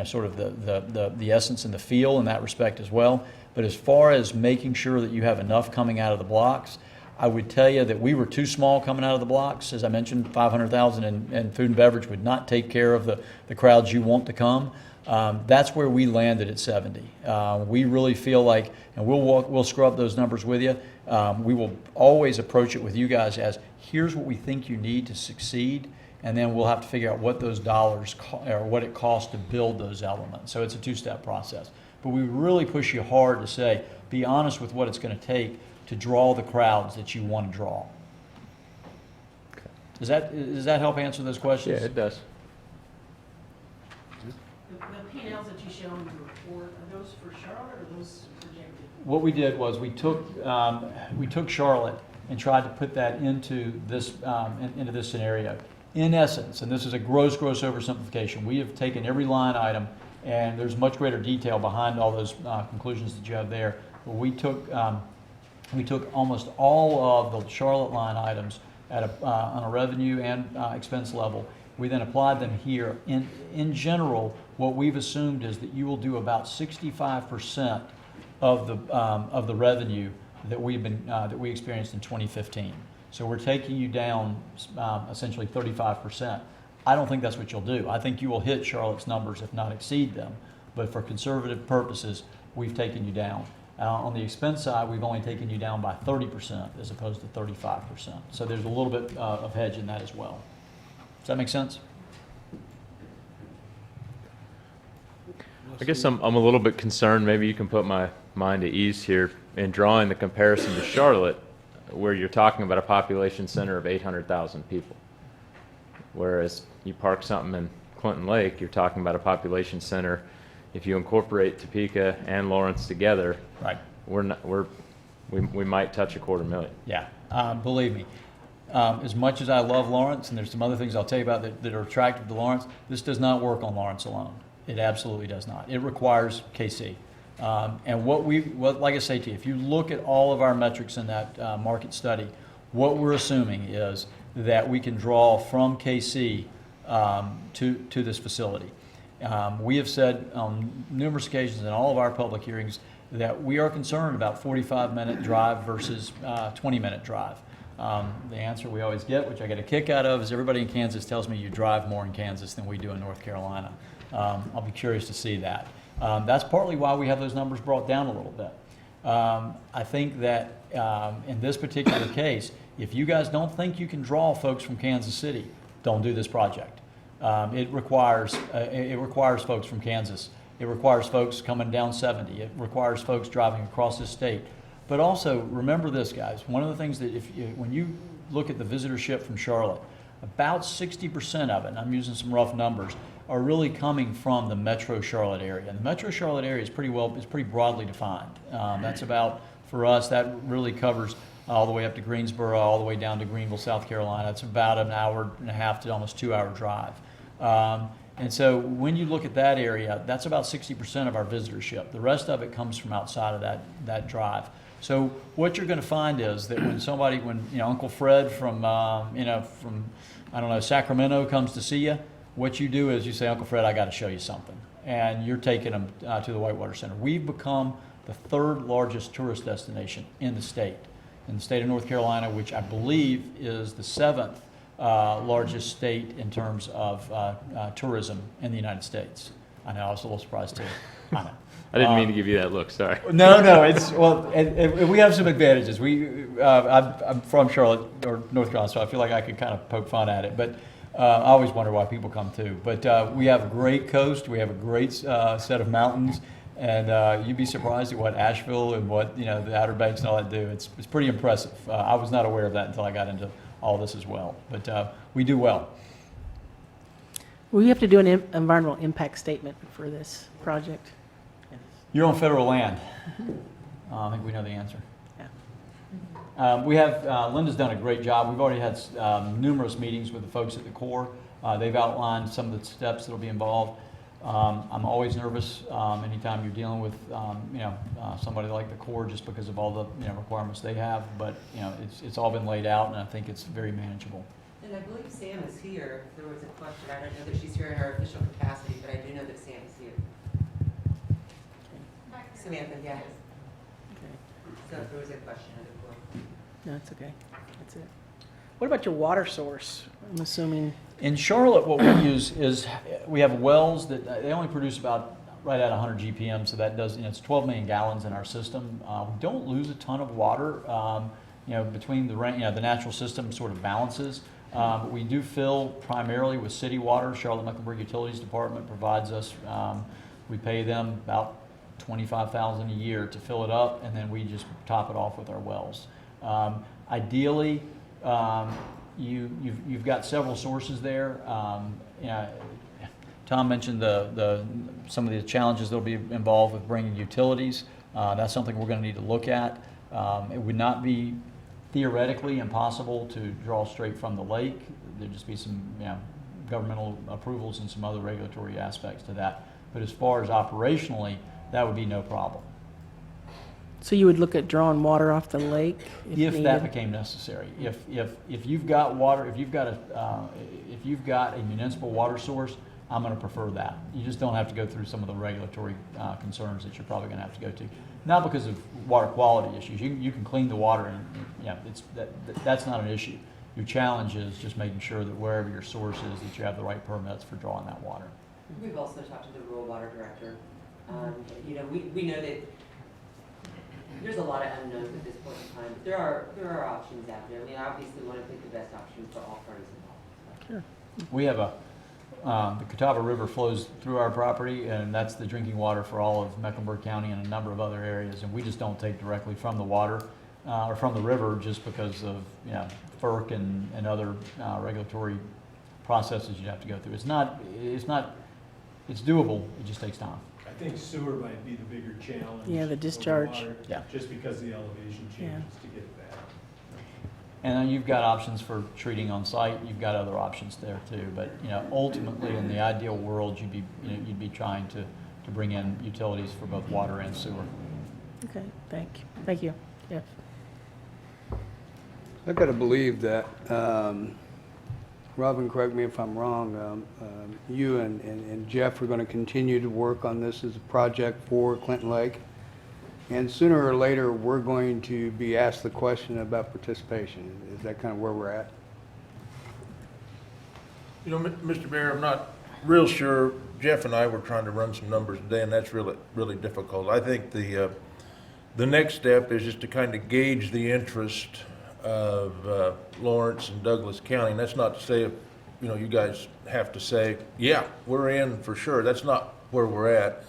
sort of the essence and the feel in that respect as well. But as far as making sure that you have enough coming out of the blocks, I would tell you that we were too small coming out of the blocks. As I mentioned, 500,000 in food and beverage would not take care of the crowds you want to come. That's where we landed at 70. We really feel like, and we'll scrub those numbers with you. We will always approach it with you guys as, here's what we think you need to succeed, and then we'll have to figure out what those dollars, or what it costs to build those elements. So it's a two-step process. But we really push you hard to say, be honest with what it's going to take to draw the crowds that you want to draw. Does that help answer those questions? Yeah, it does. The P&Ls that you show in the report, are those for Charlotte or are those projected? What we did was we took Charlotte and tried to put that into this scenario. In essence, and this is a gross oversimplification, we have taken every line item, and there's much greater detail behind all those conclusions that you have there. But we took almost all of the Charlotte line items on a revenue and expense level. We then applied them here. In general, what we've assumed is that you will do about 65% of the revenue that we experienced in 2015. So we're taking you down essentially 35%. I don't think that's what you'll do. I think you will hit Charlotte's numbers, if not exceed them. But for conservative purposes, we've taken you down. On the expense side, we've only taken you down by 30% as opposed to 35%. So there's a little bit of hedge in that as well. Does that make sense? I guess I'm a little bit concerned, maybe you can put my mind at ease here, in drawing the comparison to Charlotte, where you're talking about a population center of 800,000 people. Whereas you park something in Clinton Lake, you're talking about a population center, if you incorporate Topeka and Lawrence together, Right. we might touch 250,000. Yeah, believe me. As much as I love Lawrence, and there's some other things I'll tell you about that are attractive to Lawrence, this does not work on Lawrence alone. It absolutely does not. It requires KC. And like I say to you, if you look at all of our metrics in that market study, what we're assuming is that we can draw from KC to this facility. We have said on numerous occasions in all of our public hearings that we are concerned about 45-minute drive versus 20-minute drive. The answer we always get, which I get a kick out of, is everybody in Kansas tells me you drive more in Kansas than we do in North Carolina. I'll be curious to see that. That's partly why we have those numbers brought down a little bit. I think that in this particular case, if you guys don't think you can draw folks from Kansas City, don't do this project. It requires folks from Kansas. It requires folks coming down 70. It requires folks driving across the state. But also, remember this, guys. One of the things that when you look at the visitorship from Charlotte, about 60% of it, and I'm using some rough numbers, are really coming from the Metro Charlotte area. And the Metro Charlotte area is pretty broadly defined. That's about, for us, that really covers all the way up to Greensboro, all the way down to Greenville, South Carolina. It's about an hour and a half to almost 2-hour drive. And so when you look at that area, that's about 60% of our visitorship. The rest of it comes from outside of that drive. So what you're going to find is that when Uncle Fred from Sacramento comes to see you, what you do is you say, Uncle Fred, I got to show you something, and you're taking them to the Whitewater Center. We've become the 3rd largest tourist destination in the state of North Carolina, which I believe is the 7th largest state in terms of tourism in the United States. I know, I was a little surprised too. I know. I didn't mean to give you that look, sorry. No, and we have some advantages. I'm from Charlotte, or North Carolina, so I feel like I could kind of poke fun at it, but I always wonder why people come too. But we have a great coast, we have a great set of mountains, and you'd be surprised at what Asheville and what the Outer Banks and all that do. It's pretty impressive. I was not aware of that until I got into all this as well, but we do well. Will you have to do an environmental impact statement for this project? You're on federal land. I think we know the answer. Yeah. We have, Linda's done a great job. We've already had numerous meetings with the folks at the Corps. They've outlined some of the steps that will be involved. I'm always nervous anytime you're dealing with, somebody like the Corps, just because of all the requirements they have. But it's all been laid out, and I think it's very manageable. And I believe Sam is here. If there was a question, I don't know that she's here in her official capacity, but I do know that Sam is here. Samantha, yes. Okay. So if there was a question of the board. No, it's okay. That's it. What about your water source? I'm assuming, In Charlotte, what we use is, we have wells that, they only produce about right at 100 GPM, so that does, it's 12 million gallons in our system. We don't lose a ton of water, between the rain, the natural system sort of balances. But we do fill primarily with city water. Charlotte-Mecklenburg Utilities Department provides us, we pay them about $25,000 a year to fill it up, and then we just top it off with our wells. Ideally, you've got several sources there. Tom mentioned some of the challenges that'll be involved with bringing utilities. That's something we're going to need to look at. It would not be theoretically impossible to draw straight from the lake. There'd just be some governmental approvals and some other regulatory aspects to that. But as far as operationally, that would be no problem. so you would look at drawing water off the lake if If that needed? became necessary. If you've got water, if you've got a municipal water source, I'm going to prefer that. You just don't have to go through some of the regulatory concerns that you're probably going to have to go to. Not because of water quality issues. You can clean the water, and that's not an issue. Your challenge is just making sure that wherever your source is, that you have the right permits for drawing that water. We've also talked to the rural water director. We know that there's a lot of unknowns at this point in time, but there are options out there. We obviously want to pick the best option for all parties involved. So. We have the Catawba River flows through our property, and that's the drinking water for all of Mecklenburg County and a number of other areas. And we just don't take directly from the water or from the river just because of FERC and other regulatory processes you'd have to go through. It's doable. It just takes time. I think sewer might be the bigger challenge. Yeah, the over discharge. water, Yeah. Just because of the elevation Yeah. changes to get it back. And then you've got options for treating on site. You've got other options there too. But ultimately, in the ideal world, you'd be trying to bring in utilities for both water and sewer. Okay, thank you. Jeff. I've got to believe that, Robin, correct me if I'm wrong, you and Jeff are going to continue to work on this as a project for Clinton Lake. And sooner or later, we're going to be asked the question about participation. Is that kind of where we're at? Mr. Mayor, I'm not real sure. Jeff and I were trying to run some numbers today, and that's really, really difficult. I think the next step is just to kind of gauge the interest of Lawrence and Douglas County. And that's not to say, you guys have to say, yeah, we're in for sure. That's not where we're at.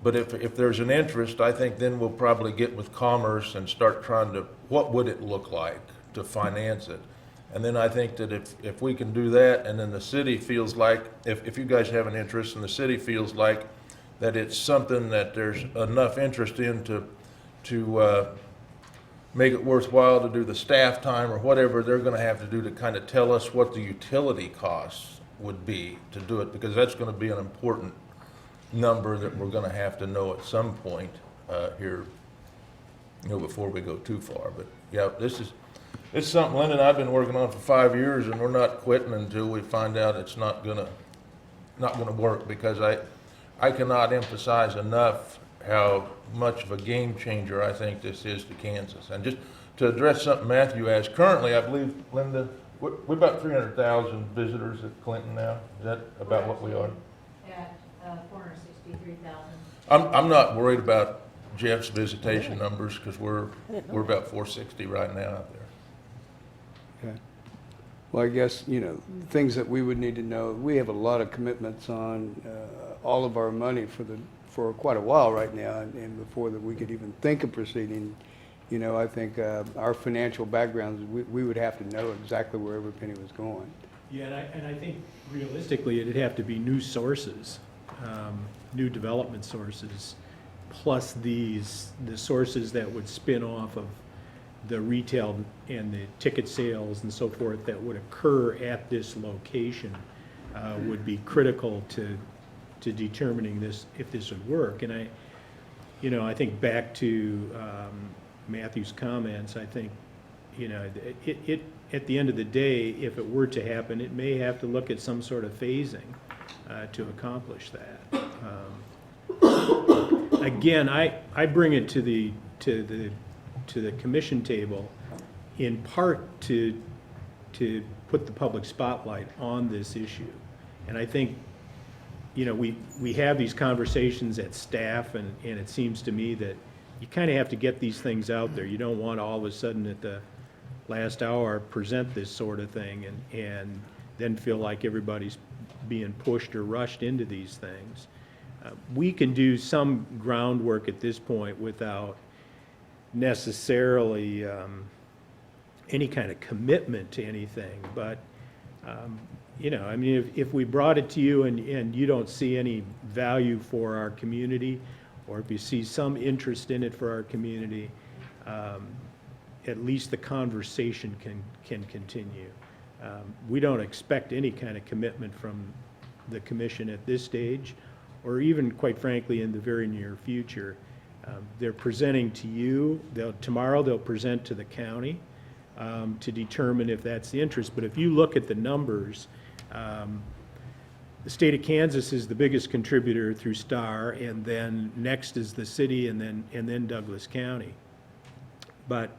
But if there's an interest, I think then we'll probably get with Commerce and start trying to, what would it look like to finance it? And then I think that if we can do that, and then the city feels like, if you guys have an interest and the city feels like that it's something that there's enough interest in to make it worthwhile to do the staff time or whatever they're gonna have to do to kind of tell us what the utility costs would be to do it, because that's gonna be an important number that we're gonna have to know at some point here, before we go too far. But yeah, it's something Lynn and I've been working on for 5 years, and we're not quitting until we find out it's not gonna work, because I cannot emphasize enough how much of a game changer I think this is to Kansas. And just to address something Matthew asked, currently, I believe, Linda, we're about 300,000 visitors at Clinton now. Is that about what we are? At 463,000. I'm not worried about Jeff's visitation numbers, because we're about 460 right now out there. Okay. Well, I guess, things that we would need to know, we have a lot of commitments on all of our money for quite a while right now, and before that we could even think of proceeding, I think our financial backgrounds, we would have to know exactly where every penny was going. Yeah, and I think realistically, it'd have to be new sources, new development sources, plus the sources that would spin off of the retail and the ticket sales and so forth that would occur at this location would be critical to determining if this would work. And I think back to Matthew's comments, I think, it at the end of the day, if it were to happen, it may have to look at some sort of phasing to accomplish that. Again, I bring it to the commission table in part to to put the public spotlight on this issue. And I think, you know, we have these conversations at staff, and it seems to me that you kind of have to get these things out there. You don't want to all of a sudden at the last hour present this sort of thing and then feel like everybody's being pushed or rushed into these things. We can do some groundwork at this point without necessarily any kind of commitment to anything, but you know, I mean, if we brought it to you and you don't see any value for our community, or if you see some interest in it for our community, at least the conversation can continue. We don't expect any kind of commitment from the commission at this stage, or even, quite frankly, in the very near future. They're presenting to you, tomorrow they'll present to the county to determine if that's the interest. But if you look at the numbers, the state of Kansas is the biggest contributor through STAR, and then next is the city, and then Douglas County. But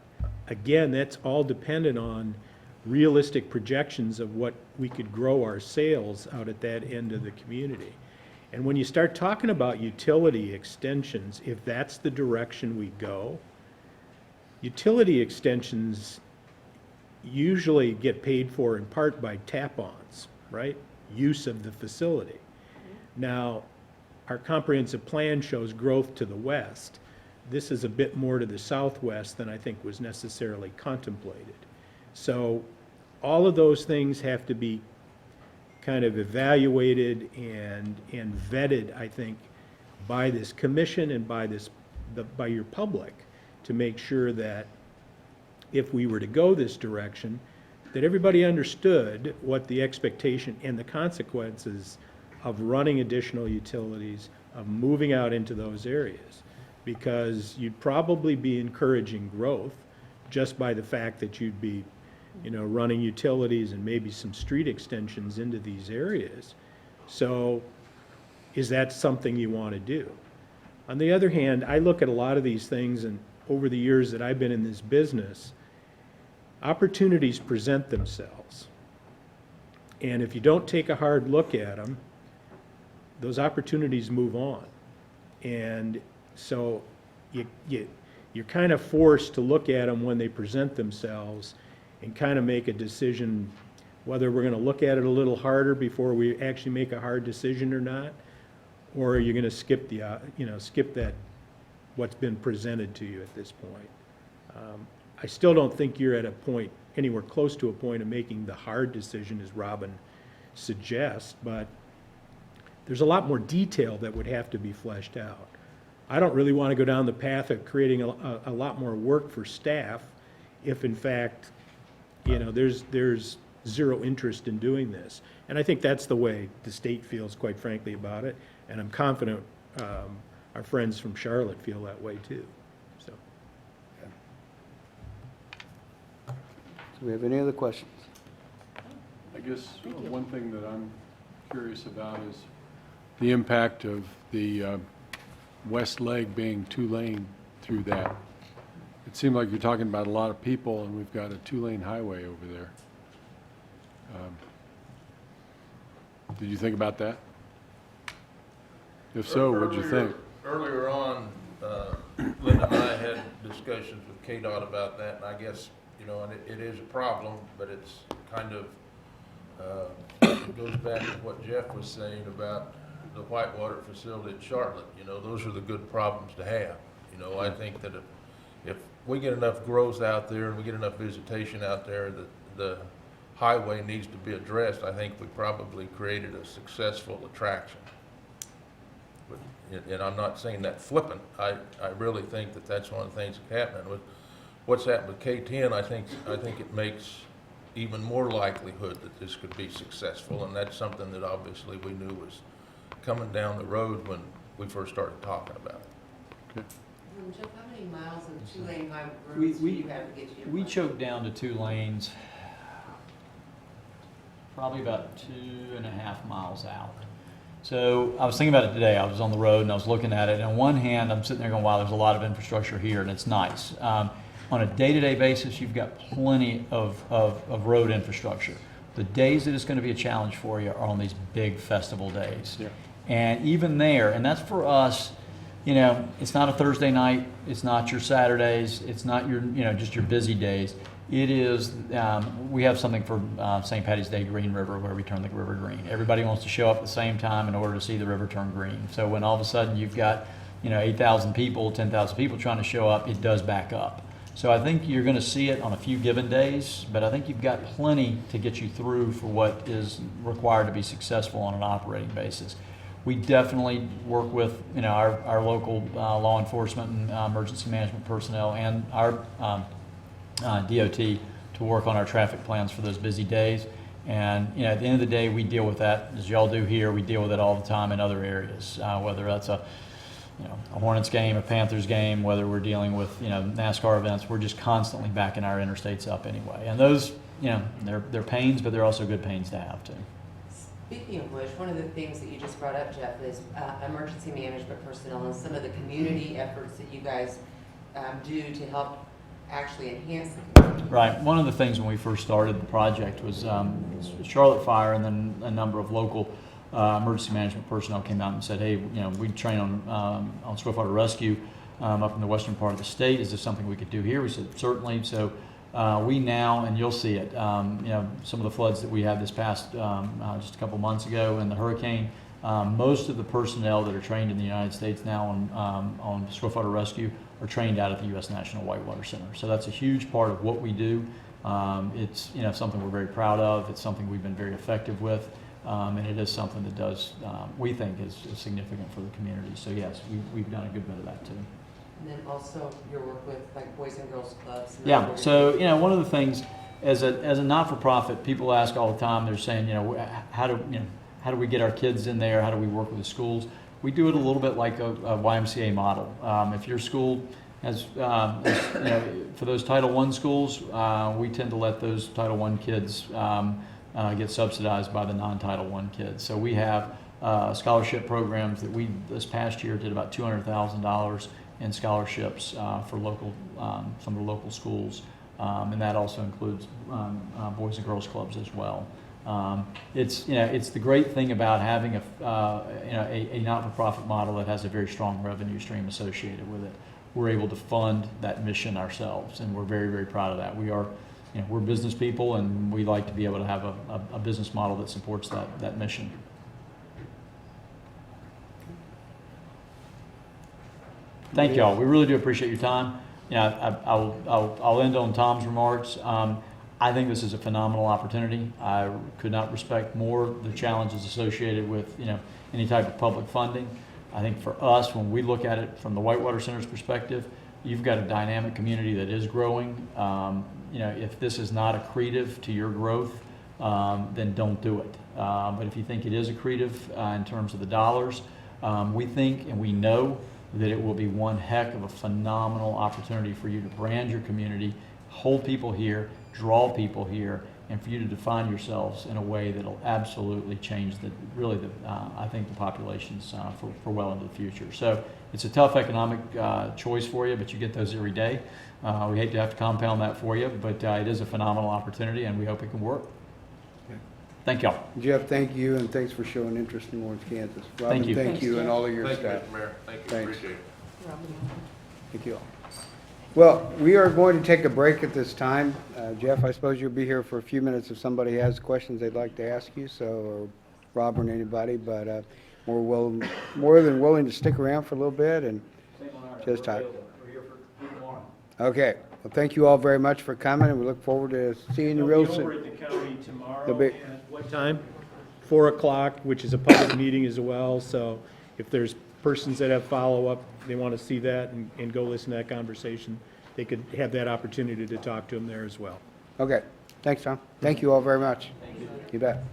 again, that's all dependent on realistic projections of what we could grow our sales out at that end of the community. And when you start talking about utility extensions, if that's the direction we go, utility extensions usually get paid for in part by tap-ons, right? Use of the facility. Now, our comprehensive plan shows growth to the west. This is a bit more to the southwest than I think was necessarily contemplated. So all of those things have to be kind of evaluated and vetted, I think, by this commission and by your public, to make sure that if we were to go this direction, that everybody understood what the expectation and the consequences of running additional utilities, of moving out into those areas. Because you'd probably be encouraging growth just by the fact that you'd be, you know, running utilities and maybe some street extensions into these areas. So is that something you want to do? On the other hand, I look at a lot of these things, and over the years that I've been in this business, opportunities present themselves. And if you don't take a hard look at them, those opportunities move on. And so you're kind of forced to look at them when they present themselves and kind of make a decision whether we're going to look at it a little harder before we actually make a hard decision or not, or are you going to skip skip that, what's been presented to you at this point. I still don't think you're at a point, anywhere close to a point of making the hard decision, as Robin suggests, but there's a lot more detail that would have to be fleshed out. I don't really want to go down the path of creating a lot more work for staff if in fact, you know, there's zero interest in doing this. And I think that's the way the state feels, quite frankly, about it. And I'm confident our friends from Charlotte feel that way too. So. Do we have any other questions? I guess one thing that I'm curious about is the impact of the west leg being two-lane through that. It seemed like you're talking about a lot of people, and we've got a two-lane highway over there. Did you think about that? If so, what'd you think? Earlier on, Linda and I had discussions with KDOT about that, and I guess, you know, and it is a problem, but it's kind of, it goes back to what Jeff was saying about the Whitewater facility at Charlotte. You know, those are the good problems to have. You know, I think that if we get enough growth out there and we get enough visitation out there, that the highway needs to be addressed. I think we probably created a successful attraction. But, and I'm not saying that flippant. I really think that that's one of the things that's happening. With what's happened with K10, I think it makes even more likelihood that this could be successful, and that's something that obviously we knew was coming down the road when we first started talking about it. Okay. Jeff, how many miles of two-lane high roads do you have to get to your We place? choked down to 2 lanes, probably about 2.5 miles out. So I was thinking about it today. I was on the road and I was looking at it. And on one hand, I'm sitting there going, wow, there's a lot of infrastructure here and it's nice. On a day-to-day basis, you've got plenty of road infrastructure. The days that it's going to be a challenge for you are on these big festival days. Yeah. And even there, and that's for us, it's not a Thursday night, it's not your Saturdays, it's not your, just your busy days. It is, we have something for St. Patty's Day Green River where we turn the river green. Everybody wants to show up at the same time in order to see the river turn green. So when all of a sudden you've got, 8,000 people, 10,000 people trying to show up, it does back up. So I think you're going to see it on a few given days, but I think you've got plenty to get you through for what is required to be successful on an operating basis. We definitely work with, our local law enforcement and emergency management personnel and our DOT to work on our traffic plans for those busy days. And, at the end of the day, we deal with that, as y'all do here, we deal with it all the time in other areas, whether that's a Hornets game, a Panthers game, whether we're dealing with, NASCAR events, we're just constantly backing our interstates up anyway. And those, they're pains, but they're also good pains to have too. Speaking of which, one of the things that you just brought up, Jeff, is emergency management personnel and some of the community efforts that you guys do to help actually enhance the community. Right. One of the things when we first started the project was Charlotte Fire, and then a number of local emergency management personnel came out and said, hey, we train on Swiftwater Rescue up in the western part of the state. Is this something we could do here? We said, certainly. So we now, and you'll see it, some of the floods that we had this past just a couple months ago and the hurricane, most of the personnel that are trained in the United States now on Swiftwater Rescue are trained out at the U.S. National Whitewater Center. So that's a huge part of what we do. It's something we're very proud of. It's something we've been very effective with. And it is something that does, we think, is significant for the community. So yes, we've done a good bit of that too. And then also your work with like Boys and Girls Clubs. And Yeah, so one of the things as a not-for-profit, people ask all the time, they're saying, how do we get our kids in there? How do we work with the schools? We do it a little bit like a YMCA model. If your school has, for those Title I schools, we tend to let those Title I kids get subsidized by the non-Title I kids. So we have scholarship programs that we, this past year, did about $200,000 in scholarships for local, some of the local schools. And that also includes Boys and Girls Clubs as well. It's the great thing about having a not-for-profit model that has a very strong revenue stream associated with it. We're able to fund that mission ourselves, and we're very, very proud of that. We are, we're business people, and we like to be able to have a business model that supports that mission. Thank y'all. We really do appreciate your time. I'll end on Tom's remarks. I think this is a phenomenal opportunity. I could not respect more the challenges associated with any type of public funding. I think for us, when we look at it from the Whitewater Center's perspective, you've got a dynamic community that is growing. If this is not accretive to your growth, then don't do it. But if you think it is accretive in terms of the dollars, we think and we know that it will be one heck of a phenomenal opportunity for you to brand your community, hold people here, draw people here, and for you to define yourselves in a way that will absolutely change I think the populations for well into the future. So it's a tough economic choice for you, but you get those every day. We hate to have to compound that for you, but it is a phenomenal opportunity, and we hope it can work. Thank y'all. Jeff, thank you, and thanks for showing interest in Lawrence, Kansas. Robin, Thank you. Thank you, and all of your Thank you, staff. Mr. Mayor. Thank you, Thanks. appreciate it. Thank you all. Well, we are going to take a break at this time. Jeff, I suppose you'll be here for a few minutes if somebody has questions they'd like to ask you, or Robert or anybody, but more than willing to stick around for a little bit and just talk. We're here for tomorrow. Okay. Well, thank you all very much for coming, and we look forward to seeing you real They'll be over soon. at the county tomorrow. They'll be- At what time? 4 o'clock, which is a public meeting as well. So if there's persons that have follow-up, they want to see that and go listen to that conversation, they could have that opportunity to talk to them there as well. Okay. Thanks, Tom. Thank you all very much. You bet.